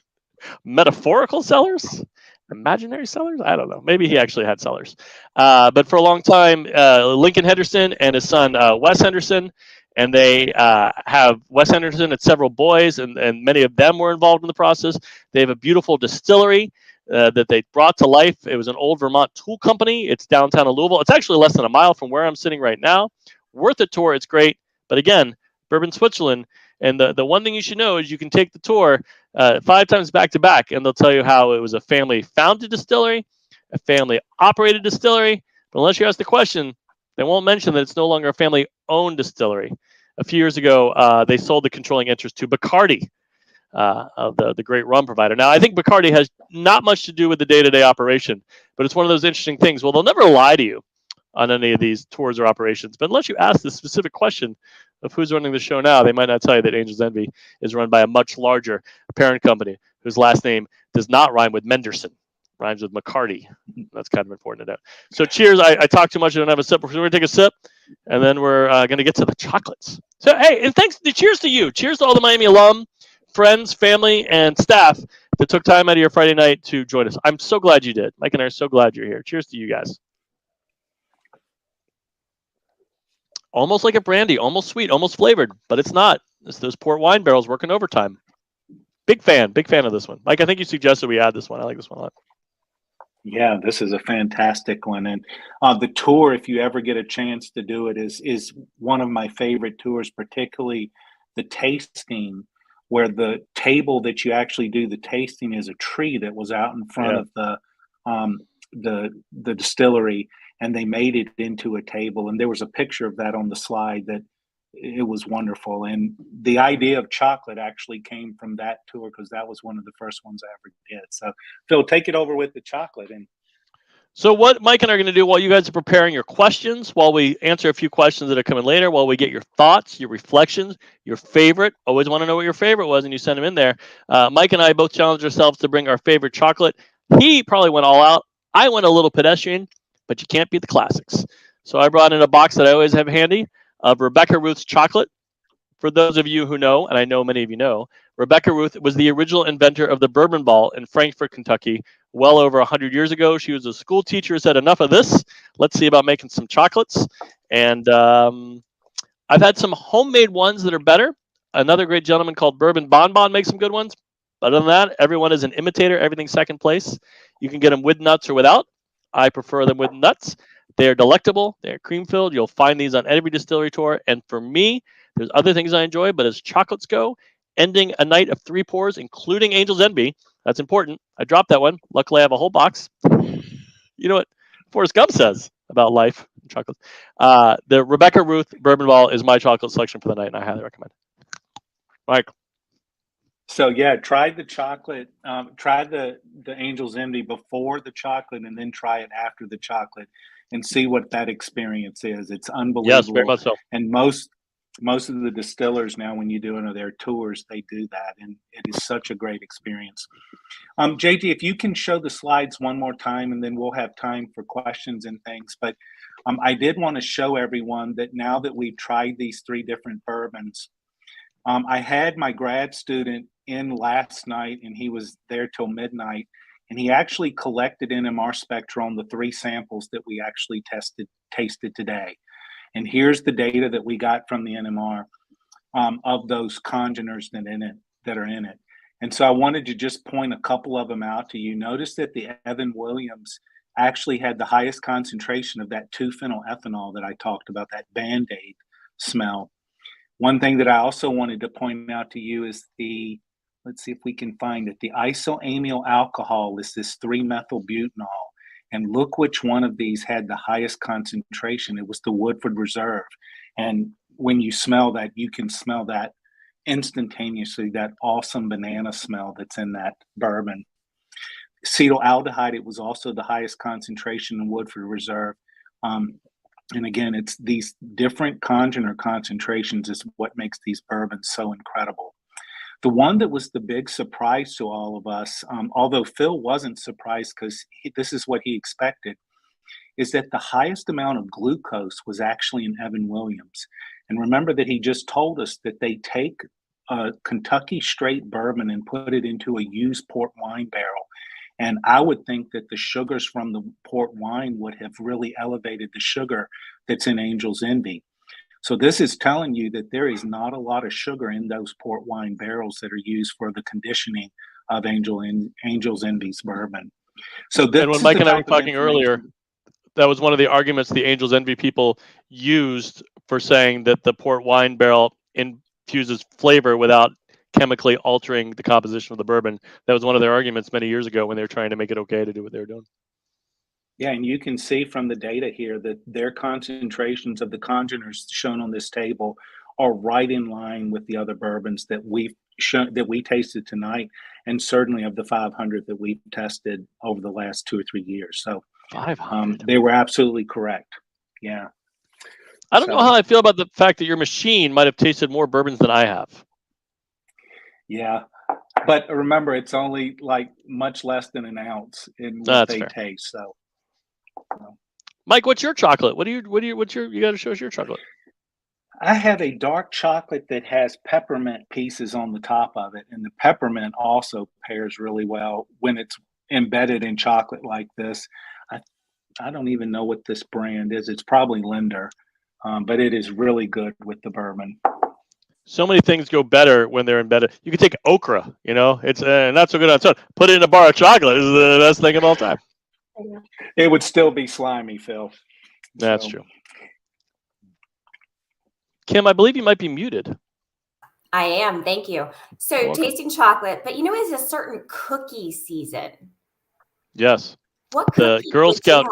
B: Metaphorical cellars? Imaginary cellars? I don't know. Maybe he actually had cellars. But for a long time, Lincoln Henderson and his son, Wes Henderson, and they have Wes Henderson and several boys, and many of them were involved in the process. They have a beautiful distillery that they brought to life. It was an old Vermont tool company. It's downtown in Louisville. It's actually less than a mile from where I'm sitting right now. Worth a tour. It's great. But again, Bourbon, Switzerland. And the one thing you should know is you can take the tour 5 times back to back, and they'll tell you how it was a family-founded distillery, a family-operated distillery. But unless you ask the question, they won't mention that it's no longer a family-owned distillery. A few years ago, they sold the controlling interest to Bacardi, of the great rum provider. Now, I think Bacardi has not much to do with the day-to-day operation, but it's one of those interesting things. Well, they'll never lie to you on any of these tours or operations, but unless you ask the specific question of who's running the show now, they might not tell you that Angel's Envy is run by a much larger parent company whose last name does not rhyme with Menderson, rhymes with McCarty. That's kind of important to know. So cheers. I talk too much. I don't have a sip. We're going to take a sip, and then we're going to get to the chocolates. So, hey, and thanks. Cheers to you. Cheers to all the Miami alum, friends, family, and staff that took time out of your Friday night to join us. I'm so glad you did. Mike and I are so glad you're here. Cheers to you guys. Almost like a brandy, almost sweet, almost flavored, but it's not. It's those port wine barrels working overtime. Big fan of this one. Mike, I think you suggested we add this one. I like this one a lot.
C: Yeah, this is a fantastic one. And the tour, if you ever get a chance to do it, is one of my favorite tours, particularly the tasting, where the table that you actually do the tasting is a tree that was out in front of the distillery, and they made it into a table. And there was a picture of that on the slide. That it was wonderful. And the idea of chocolate actually came from that tour, because that was one of the first ones I ever did. So Phil, take it over with the chocolate. And
B: So what Mike and I are going to do while you guys are preparing your questions, while we answer a few questions that are coming later, while we get your thoughts, your reflections, your favorite, always want to know what your favorite was, and you send them in there. Mike and I both challenged ourselves to bring our favorite chocolate. He probably went all out. I went a little pedestrian, but you can't beat the classics. So I brought in a box that I always have handy of Rebecca Ruth's chocolate. For those of you who know, and I know many of you know, Rebecca Ruth was the original inventor of the Bourbon ball in Frankfort, Kentucky, well over 100 years ago. She was a school teacher who said, enough of this. Let's see about making some chocolates. And I've had some homemade ones that are better. Another great gentleman called Bourbon Bonbon makes some good ones. Other than that, everyone is an imitator. Everything's second place. You can get them with nuts or without. I prefer them with nuts. They are delectable. They are cream filled. You'll find these on every distillery tour. And for me, there's other things I enjoy, but as chocolates go, ending a night of 3 pours, including Angel's Envy, that's important. I dropped that one. Luckily, I have a whole box. You know what Forrest Gump says about life and chocolate. The Rebecca Ruth Bourbon Ball is my chocolate selection for the night, and I highly recommend it. Mike.
C: So yeah, try the chocolate. Try the Angel's Envy before the chocolate, and then try it after the chocolate, and see what that experience is. It's unbelievable.
B: Yes, very much so.
C: And most of the distillers now, when you do their tours, they do that, and it is such a great experience. JD, if you can show the slides one more time, and then we'll have time for questions and things. But I did want to show everyone that now that we've tried these 3 different bourbons, I had my grad student in last night, and he was there till midnight, and he actually collected NMR spectra on the 3 samples that we actually tasted today. And here's the data that we got from the NMR of those congeners that are in it. And so I wanted to just point a couple of them out to you. Notice that the Evan Williams actually had the highest concentration of that 2-phenylethanol that I talked about, that Band-Aid smell. One thing that I also wanted to point out to you is let's see if we can find it. The isoamyl alcohol is this 3-methylbutanol. And look which one of these had the highest concentration. It was the Woodford Reserve. And when you smell that, you can smell that instantaneously, that awesome banana smell that's in that bourbon. Acetaldehyde, it was also the highest concentration in Woodford Reserve. And again, it's these different congener concentrations is what makes these bourbons so incredible. The one that was the big surprise to all of us, although Phil wasn't surprised because this is what he expected, is that the highest amount of glucose was actually in Evan Williams. And remember that he just told us that they take a Kentucky straight bourbon and put it into a used port wine barrel. And I would think that the sugars from the port wine would have really elevated the sugar that's in Angel's Envy. So this is telling you that there is not a lot of sugar in those port wine barrels that are used for the conditioning of Angel's Envy's bourbon. So
B: and when Mike and I were talking earlier, that was one of the arguments the Angel's Envy people used for saying that the port wine barrel infuses flavor without chemically altering the composition of the bourbon. That was one of their arguments many years ago when they were trying to make it okay to do what they were doing.
C: Yeah, and you can see from the data here that their concentrations of the congeners shown on this table are right in line with the other bourbons that we tasted tonight, and certainly of the 500 that we've tested over the last 2 or 3 years. So 500. They were absolutely correct. Yeah.
B: I don't know how I feel about the fact that your machine might have tasted more bourbons than I have.
C: Yeah. But remember, it's only like much less than an ounce in what they taste. So
B: Mike, what's your chocolate? You got to show us your chocolate.
C: I have a dark chocolate that has peppermint pieces on the top of it, and the peppermint also pairs really well when it's embedded in chocolate like this. I don't even know what this brand is. It's probably Linder, but it is really good with the bourbon.
B: So many things go better when they're embedded. You can take okra, it's not so good on its own. Put it in a bar of chocolate. It's the best thing of all time.
C: It would still be slimy, Phil.
B: That's true. Kim, I believe you might be muted.
A: I am. Thank you. So tasting chocolate, but it's a certain cookie season.
B: Yes.
A: What
B: the Girl Scout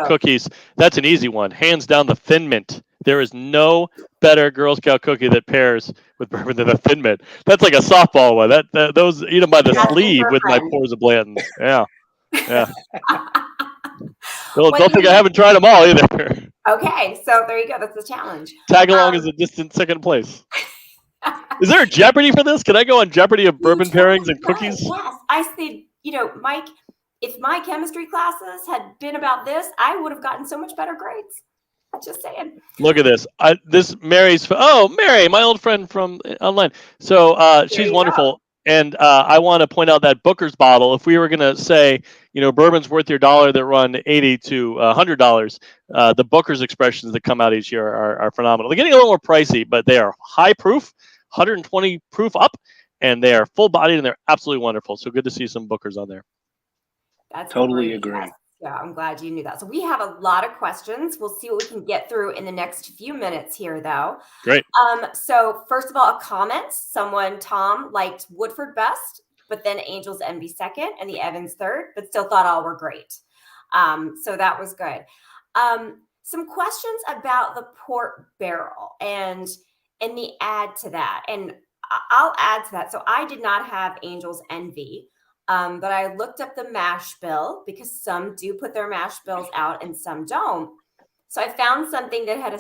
B: cookies? That's an easy one. Hands down, the Thin Mint. There is no better Girl Scout cookie that pairs with bourbon than the Thin Mint. That's like a softball one. Those eat them by the sleeve with my pours of Blanton's. Yeah. Well,
A: When
B: don't think I
A: you-
B: haven't tried them all either.
A: Okay, so there you go. That's the challenge.
B: Tag along is a distant second place. Is there a Jeopardy for this? Can I go on Jeopardy of bourbon pairings and cookies?
A: Yes, I said, Mike, if my chemistry classes had been about this, I would have gotten so much better grades. Just saying.
B: Look at this. This Mary's. Mary, my old friend from online. So she's wonderful.
A: Go.
B: And I want to point out that Booker's bottle. If we were going to say, bourbon's worth your $1 that run $80 to $100, the Booker's expressions that come out each year are phenomenal. They're getting a little more pricey, but they are high proof, 120 proof up, and they are full bodied and they're absolutely wonderful. So good to see some Bookers on there.
A: That's
C: totally
A: great.
C: agree.
A: Yes. Yeah, I'm glad you knew that. So we have a lot of questions. We'll see what we can get through in the next few minutes here, though.
B: Great.
A: So first of all, a comment. Tom liked Woodford best, but then Angel's Envy second and the Evans third, but still thought all were great. So that was good. Some questions about the port barrel and the add to that. And I'll add to that. So I did not have Angel's Envy. But I looked up the mash bill because some do put their mash bills out and some don't. So I found something that had a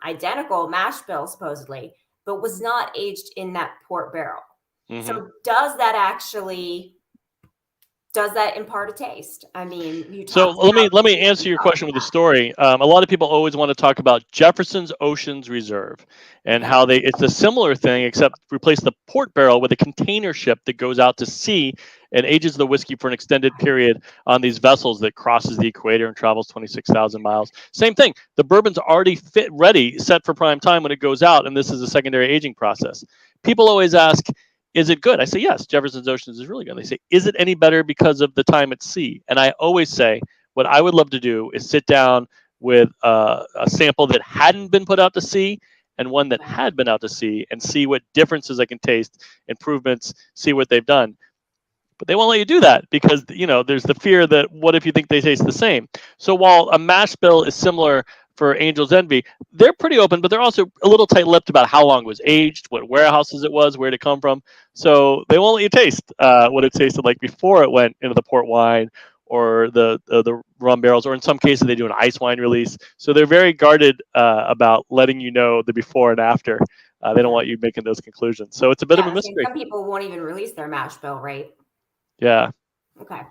A: identical mash bill supposedly, but was not aged in that port barrel. Mm-hmm. So does that impart a taste? I mean,
B: let me answer your question with a story. A lot of people always want to talk about Jefferson's Oceans Reserve and how it's a similar thing, except replace the port barrel with a container ship that goes out to sea and ages the whiskey for an extended period on these vessels that crosses the equator and travels 26,000 miles. Same thing. The bourbon's already ready, set for prime time when it goes out, and this is a secondary aging process. People always ask, is it good? I say, yes, Jefferson's Oceans is really good. They say, is it any better because of the time at sea? And I always say, what I would love to do is sit down with a sample that hadn't been put out to sea and one that had been out to sea and see what differences I can taste, improvements, see what they've done. But they won't let you do that because, there's the fear that what if you think they taste the same? So while a mash bill is similar for Angel's Envy, they're pretty open, but they're also a little tight-lipped about how long it was aged, what warehouses it was, where it come from. So they won't let you taste what it tasted like before it went into the port wine or the rum barrels, or in some cases they do an ice wine release. So they're very guarded about letting you know the before and after. They don't want you making those conclusions. So it's a bit of a mystery.
A: Some people won't even release their mash bill, right?
B: Yeah.
A: Okay.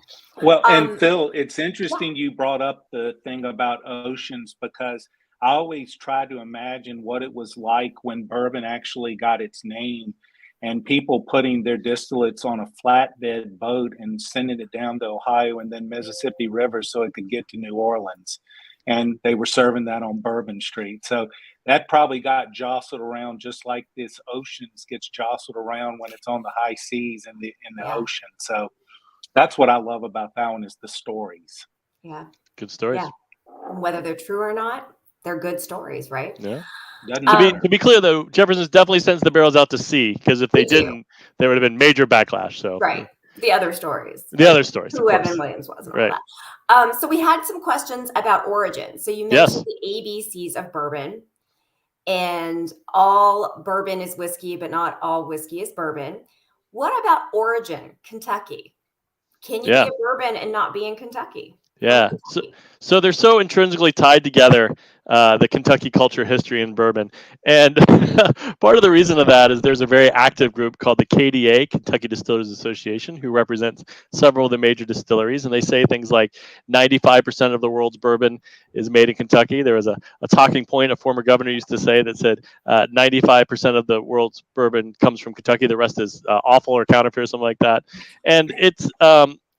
C: Well, and Phil, it's interesting you brought up the thing about oceans because I always try to imagine what it was like when bourbon actually got its name and people putting their distillates on a flatbed boat and sending it down to Ohio and then Mississippi River so it could get to New Orleans. And they were serving that on Bourbon Street. So that probably got jostled around just like this oceans gets jostled around when it's on the high seas in the ocean. So that's what I love about that one is the stories.
A: Yeah.
B: Good stories.
A: Yeah. Whether they're true or not, they're good stories, right?
B: Yeah. To be clear, though, Jefferson's definitely sends the barrels out to sea because if they didn't, there would have been major backlash. So
A: right. The other stories.
B: Who
A: Evan Williams was. And all that. So we had some questions about origin. So you mentioned the ABCs of bourbon. And all bourbon is whiskey, but not all whiskey is bourbon. What about origin? Kentucky. Can you be a bourbon and not be in Kentucky?
B: Yeah. So they're so intrinsically tied together, the Kentucky culture, history, and bourbon. And part of the reason of that is there's a very active group called the KDA, Kentucky Distillers Association, who represents several of the major distilleries. And they say things like 95% of the world's bourbon is made in Kentucky. There was a talking point a former governor used to say that said 95% of the world's bourbon comes from Kentucky. The rest is awful or counterfeit or something like that. And it's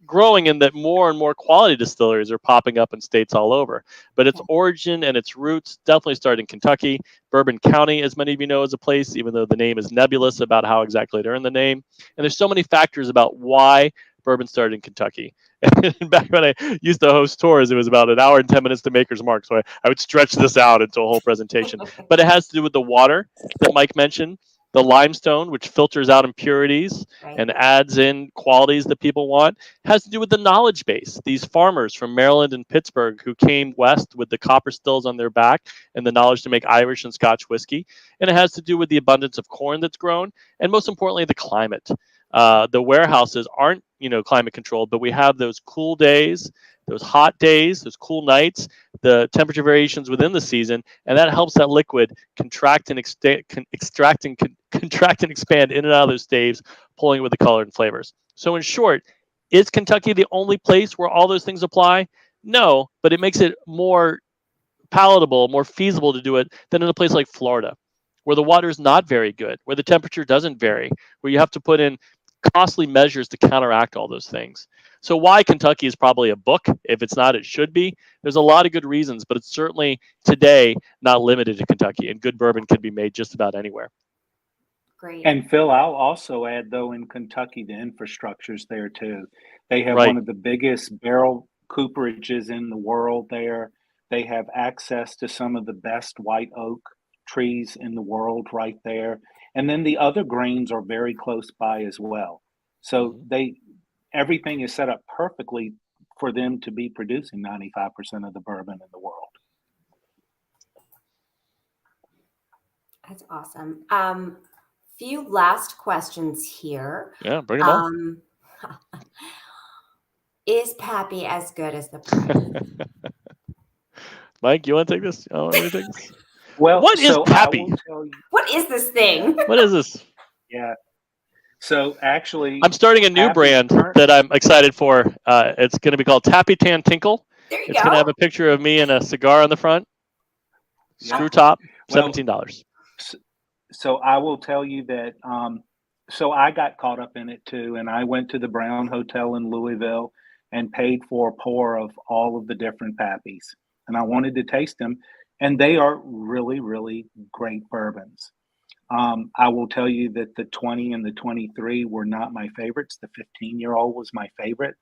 B: growing in that more and more quality distilleries are popping up in states all over. But its origin and its roots definitely started in Kentucky. Bourbon County, as many of you know, is a place, even though the name is nebulous about how exactly it earned the name. And there's so many factors about why bourbon started in Kentucky. And back when I used to host tours, it was about an hour and 10 minutes to Maker's Mark. So I would stretch this out into a whole presentation. But it has to do with the water that Mike mentioned. The limestone, which filters out impurities and adds in qualities that people want, has to do with the knowledge base. These farmers from Maryland and Pittsburgh who came west with the copper stills on their back and the knowledge to make Irish and Scotch whiskey. And it has to do with the abundance of corn that's grown and, most importantly, the climate. The warehouses aren't, climate controlled, but we have those cool days, those hot days, those cool nights, the temperature variations within the season, and that helps that liquid contract and contract and expand in and out of those staves, pulling with the color and flavors. So in short, is Kentucky the only place where all those things apply? No, but it makes it more palatable, more feasible to do it than in a place like Florida, where the water is not very good, where the temperature doesn't vary, where you have to put in costly measures to counteract all those things. So why Kentucky is probably a book. If it's not, it should be. There's a lot of good reasons, but it's certainly today not limited to Kentucky, and good bourbon can be made just about anywhere.
A: Great.
C: And Phil, I'll also add, though, in Kentucky, the infrastructure's there too. They have
B: Right.
C: one of the biggest barrel cooperages in the world there. They have access to some of the best white oak trees in the world right there. And then the other grains are very close by as well. So everything is set up perfectly for them to be producing 95% of the bourbon in the world.
A: That's awesome. Few last questions here.
B: Yeah, bring them on.
A: Is Pappy as good as the price?
B: Mike, you want to take this? Oh, want me to take this?
C: Well,
B: what is Pappy?
C: I will tell you,
A: What is this thing?
B: What is this?
C: yeah. So actually,
B: I'm starting a new brand that I'm excited for. It's going to be called Tappy Tan Tinkle.
A: There you
B: It's
A: go.
B: going to have a picture of me and a cigar on the front. Screw top, $17.
C: So I will tell you that. So I got caught up in it too, and I went to the Brown Hotel in Louisville and paid for a pour of all of the different Pappies, and I wanted to taste them, and they are really, really great bourbons. I will tell you that the 20 and the 23 were not my favorites. The 15-year-old was my favorite.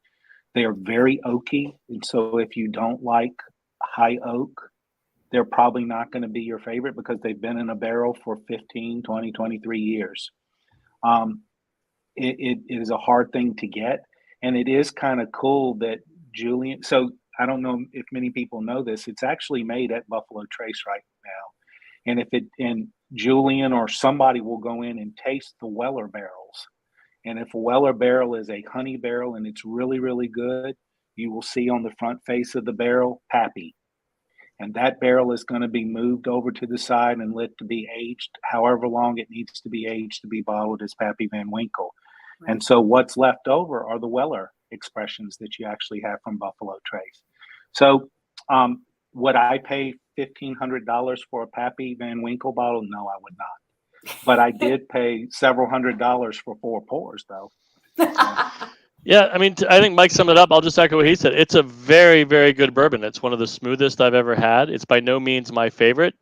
C: They are very oaky, and so if you don't like high oak, they're probably not going to be your favorite because they've been in a barrel for 15, 20, 23 years. It is a hard thing to get, and it is kind of cool that Julian. So I don't know if many people know this. It's actually made at Buffalo Trace right now, and Julian or somebody will go in and taste the Weller barrels. And if a Weller barrel is a honey barrel and it's really, really good, you will see on the front face of the barrel, Pappy. And that barrel is going to be moved over to the side and let to be aged however long it needs to be aged to be bottled as Pappy Van Winkle. Right. And so what's left over are the Weller expressions that you actually have from Buffalo Trace. So would I pay $1,500 for a Pappy Van Winkle bottle? No, I would not. But I did pay several $100s for 4 pours, though.
B: Yeah, I mean, I think Mike summed it up. I'll just echo what he said. It's a very, very good bourbon. It's one of the smoothest I've ever had. It's by no means my favorite.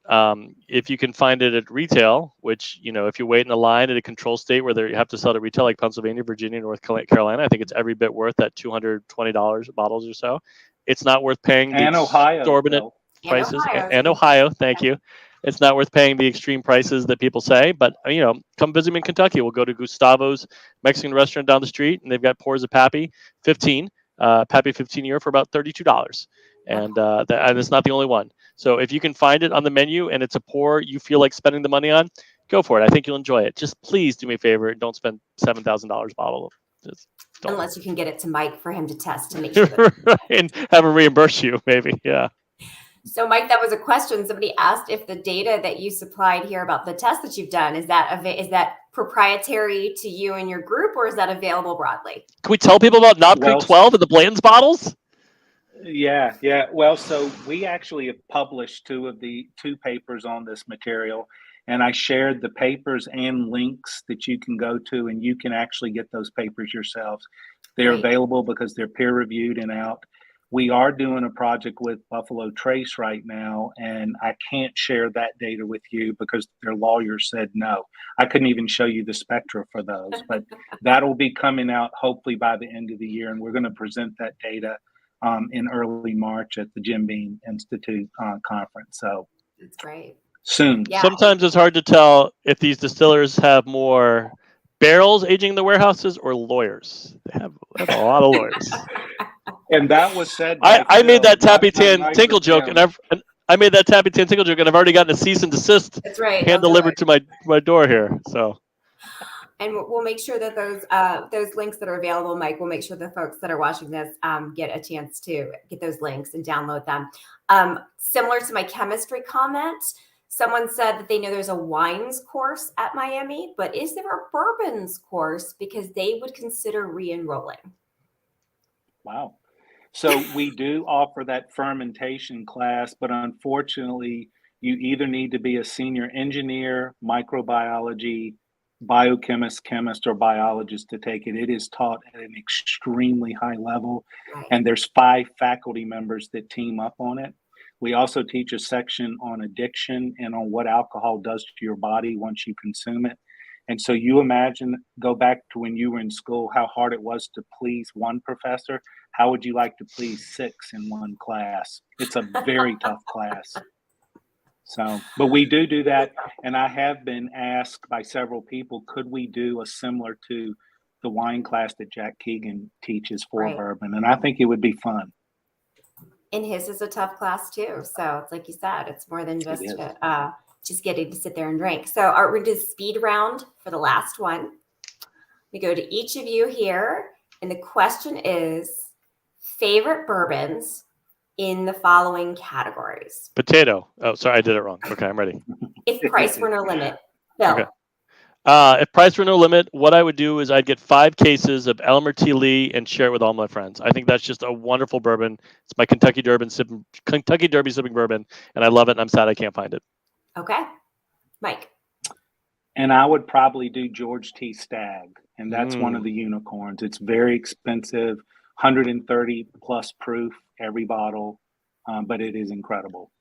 B: If you can find it at retail, which, if you wait in a line at a control state where you have to sell it at retail, like Pennsylvania, Virginia, North Carolina, I think it's every bit worth that $220 bottles or so. It's not worth paying the exorbitant prices. And Ohio, thank you. It's not worth paying the extreme prices that people say, but come visit me in Kentucky. We'll go to Gustavo's Mexican restaurant down the street, and they've got pours of Pappy 15, Pappy 15 year for about $32, and it's not the only one. So if you can find it on the menu and it's a pour you feel like spending the money on, go for it. I think you'll enjoy it. Just please do me a favor and don't spend $7,000 bottle.
A: Unless you can get it to Mike for him to test to make sure
B: right, and have him reimburse you, maybe. Yeah.
A: So, Mike, that was a question. Somebody asked if the data that you supplied here about the test that you've done, is that proprietary to you and your group, or is that available broadly?
B: Can we tell people about Knob Creek 12 and the Blanton's bottles?
C: Yeah. Well, so we actually have published 2 papers on this material, and I shared the papers and links that you can go to, and you can actually get those papers yourselves. They're available because they're peer reviewed and out. We are doing a project with Buffalo Trace right now, and I can't share that data with you because their lawyer said no. I couldn't even show you the spectra for those, but that'll be coming out hopefully by the end of the year, and we're going to present that data in early March at the Jim Beam Institute conference. So
A: that's great.
C: Soon.
A: Yeah.
B: Sometimes it's hard to tell if these distillers have more barrels aging in the warehouses or lawyers. They have a lot of lawyers.
C: And that was said.
B: I made that Tappy Tan Tinkle joke, and I've already gotten a cease and desist.
A: That's right.
B: Hand delivered to my door here. So
A: And we'll make sure that those links that are available, Mike, we'll make sure the folks that are watching this get a chance to get those links and download them. Similar to my chemistry comment, someone said that they know there's a wines course at Miami, but is there a bourbons course? Because they would consider re-enrolling.
C: Wow. So we do offer that fermentation class, but unfortunately, you either need to be a senior engineer, microbiology, biochemist, chemist, or biologist to take it. It is taught at an extremely high level,
A: Right.
C: and there's 5 faculty members that team up on it. We also teach a section on addiction and on what alcohol does to your body once you consume it. And so you imagine, go back to when you were in school, how hard it was to please one professor. How would you like to please 6 in one class? It's a very tough class. So, but we do that. And I have been asked by several people, could we do a similar to the wine class that Jack Keegan teaches for
A: Right.
C: bourbon? And I think it would be fun.
A: And his is a tough class too. So it's like you said, it's more than just getting to sit there and drink. So we're going to do the speed round for the last one. We go to each of you here. And the question is favorite bourbons in the following categories.
B: Potato. Oh, sorry, I did it wrong. Okay, I'm ready.
A: If price were no limit. Phil.
B: Okay. If price were no limit, what I would do is I'd get 5 cases of Elmer T. Lee and share it with all my friends. I think that's just a wonderful bourbon. It's my Kentucky Derby sipping bourbon, and I love it, and I'm sad I can't find it.
A: Okay. Mike.
C: And I would probably do George T. Stagg, and that's one of the unicorns. It's very expensive, 130 plus proof every bottle, but it is incredible.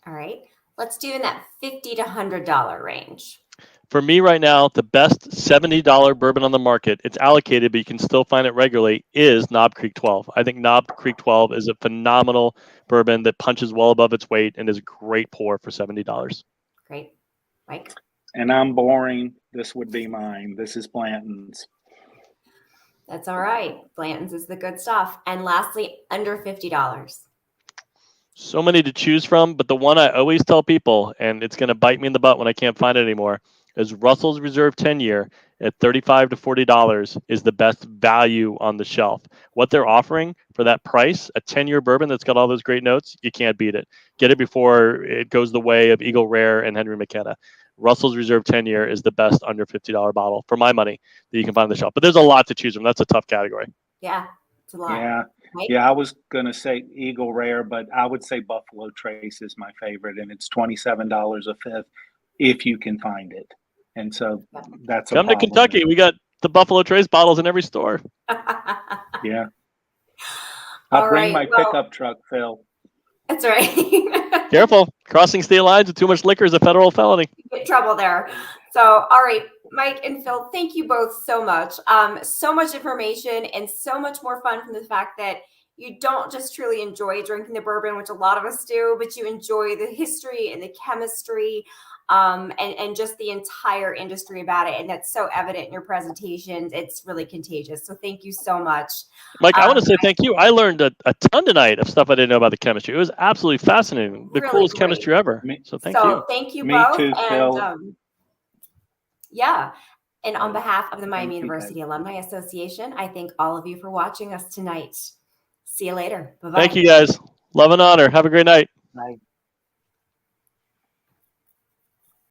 A: All right. Let's do in that $50 to $100 range.
B: For me right now, the best $70 bourbon on the market, it's allocated, but you can still find it regularly, is Knob Creek 12. I think Knob Creek 12 is a phenomenal bourbon that punches well above its weight and is a great pour for $70.
A: Great. Mike?
C: And I'm boring. This would be mine. This is Blanton's.
A: That's all right. Blanton's is the good stuff. And lastly, under $50.
B: So many to choose from, but the one I always tell people, and it's going to bite me in the butt when I can't find it anymore, is Russell's Reserve 10-year at $35 to $40 is the best value on the shelf. What they're offering for that price, a 10-year bourbon that's got all those great notes, you can't beat it. Get it before it goes the way of Eagle Rare and Henry McKenna. Russell's Reserve 10-year is the best under $50 bottle for my money that you can find on the shelf. But there's a lot to choose from. That's a tough category.
A: Yeah, it's a lot.
C: Yeah.
A: Mike?
C: Yeah, I was going to say Eagle Rare, but I would say Buffalo Trace is my favorite, and it's $27 a fifth if you can find it. And so that's
B: Come to Kentucky. We got the Buffalo Trace bottles in every store.
C: Yeah. I'll
A: All
C: bring
A: right,
C: my pickup truck, Phil.
A: That's right.
B: Careful. Crossing state lines with too much liquor is a federal felony.
A: Get in trouble there. So, all right, Mike and Phil, thank you both so much. So much information and so much more fun from the fact that you don't just truly enjoy drinking the bourbon, which a lot of us do, but you enjoy the history and the chemistry and just the entire industry about it. And that's so evident in your presentations. It's really contagious. So thank you so much.
B: Mike, I want to say thank you. I learned a ton tonight of stuff I didn't know about the chemistry. It was absolutely fascinating. The
A: Really
B: coolest
A: great.
B: chemistry ever. So thank you.
A: Thank you
C: Me
A: both.
C: too, Phil.
A: And yeah. And on behalf of the Miami
C: you,
A: University Alumni Association, I thank all of you for watching us tonight. See you later. Bye-bye.
B: Thank you, guys. Love and honor. Have a great night.
C: Bye.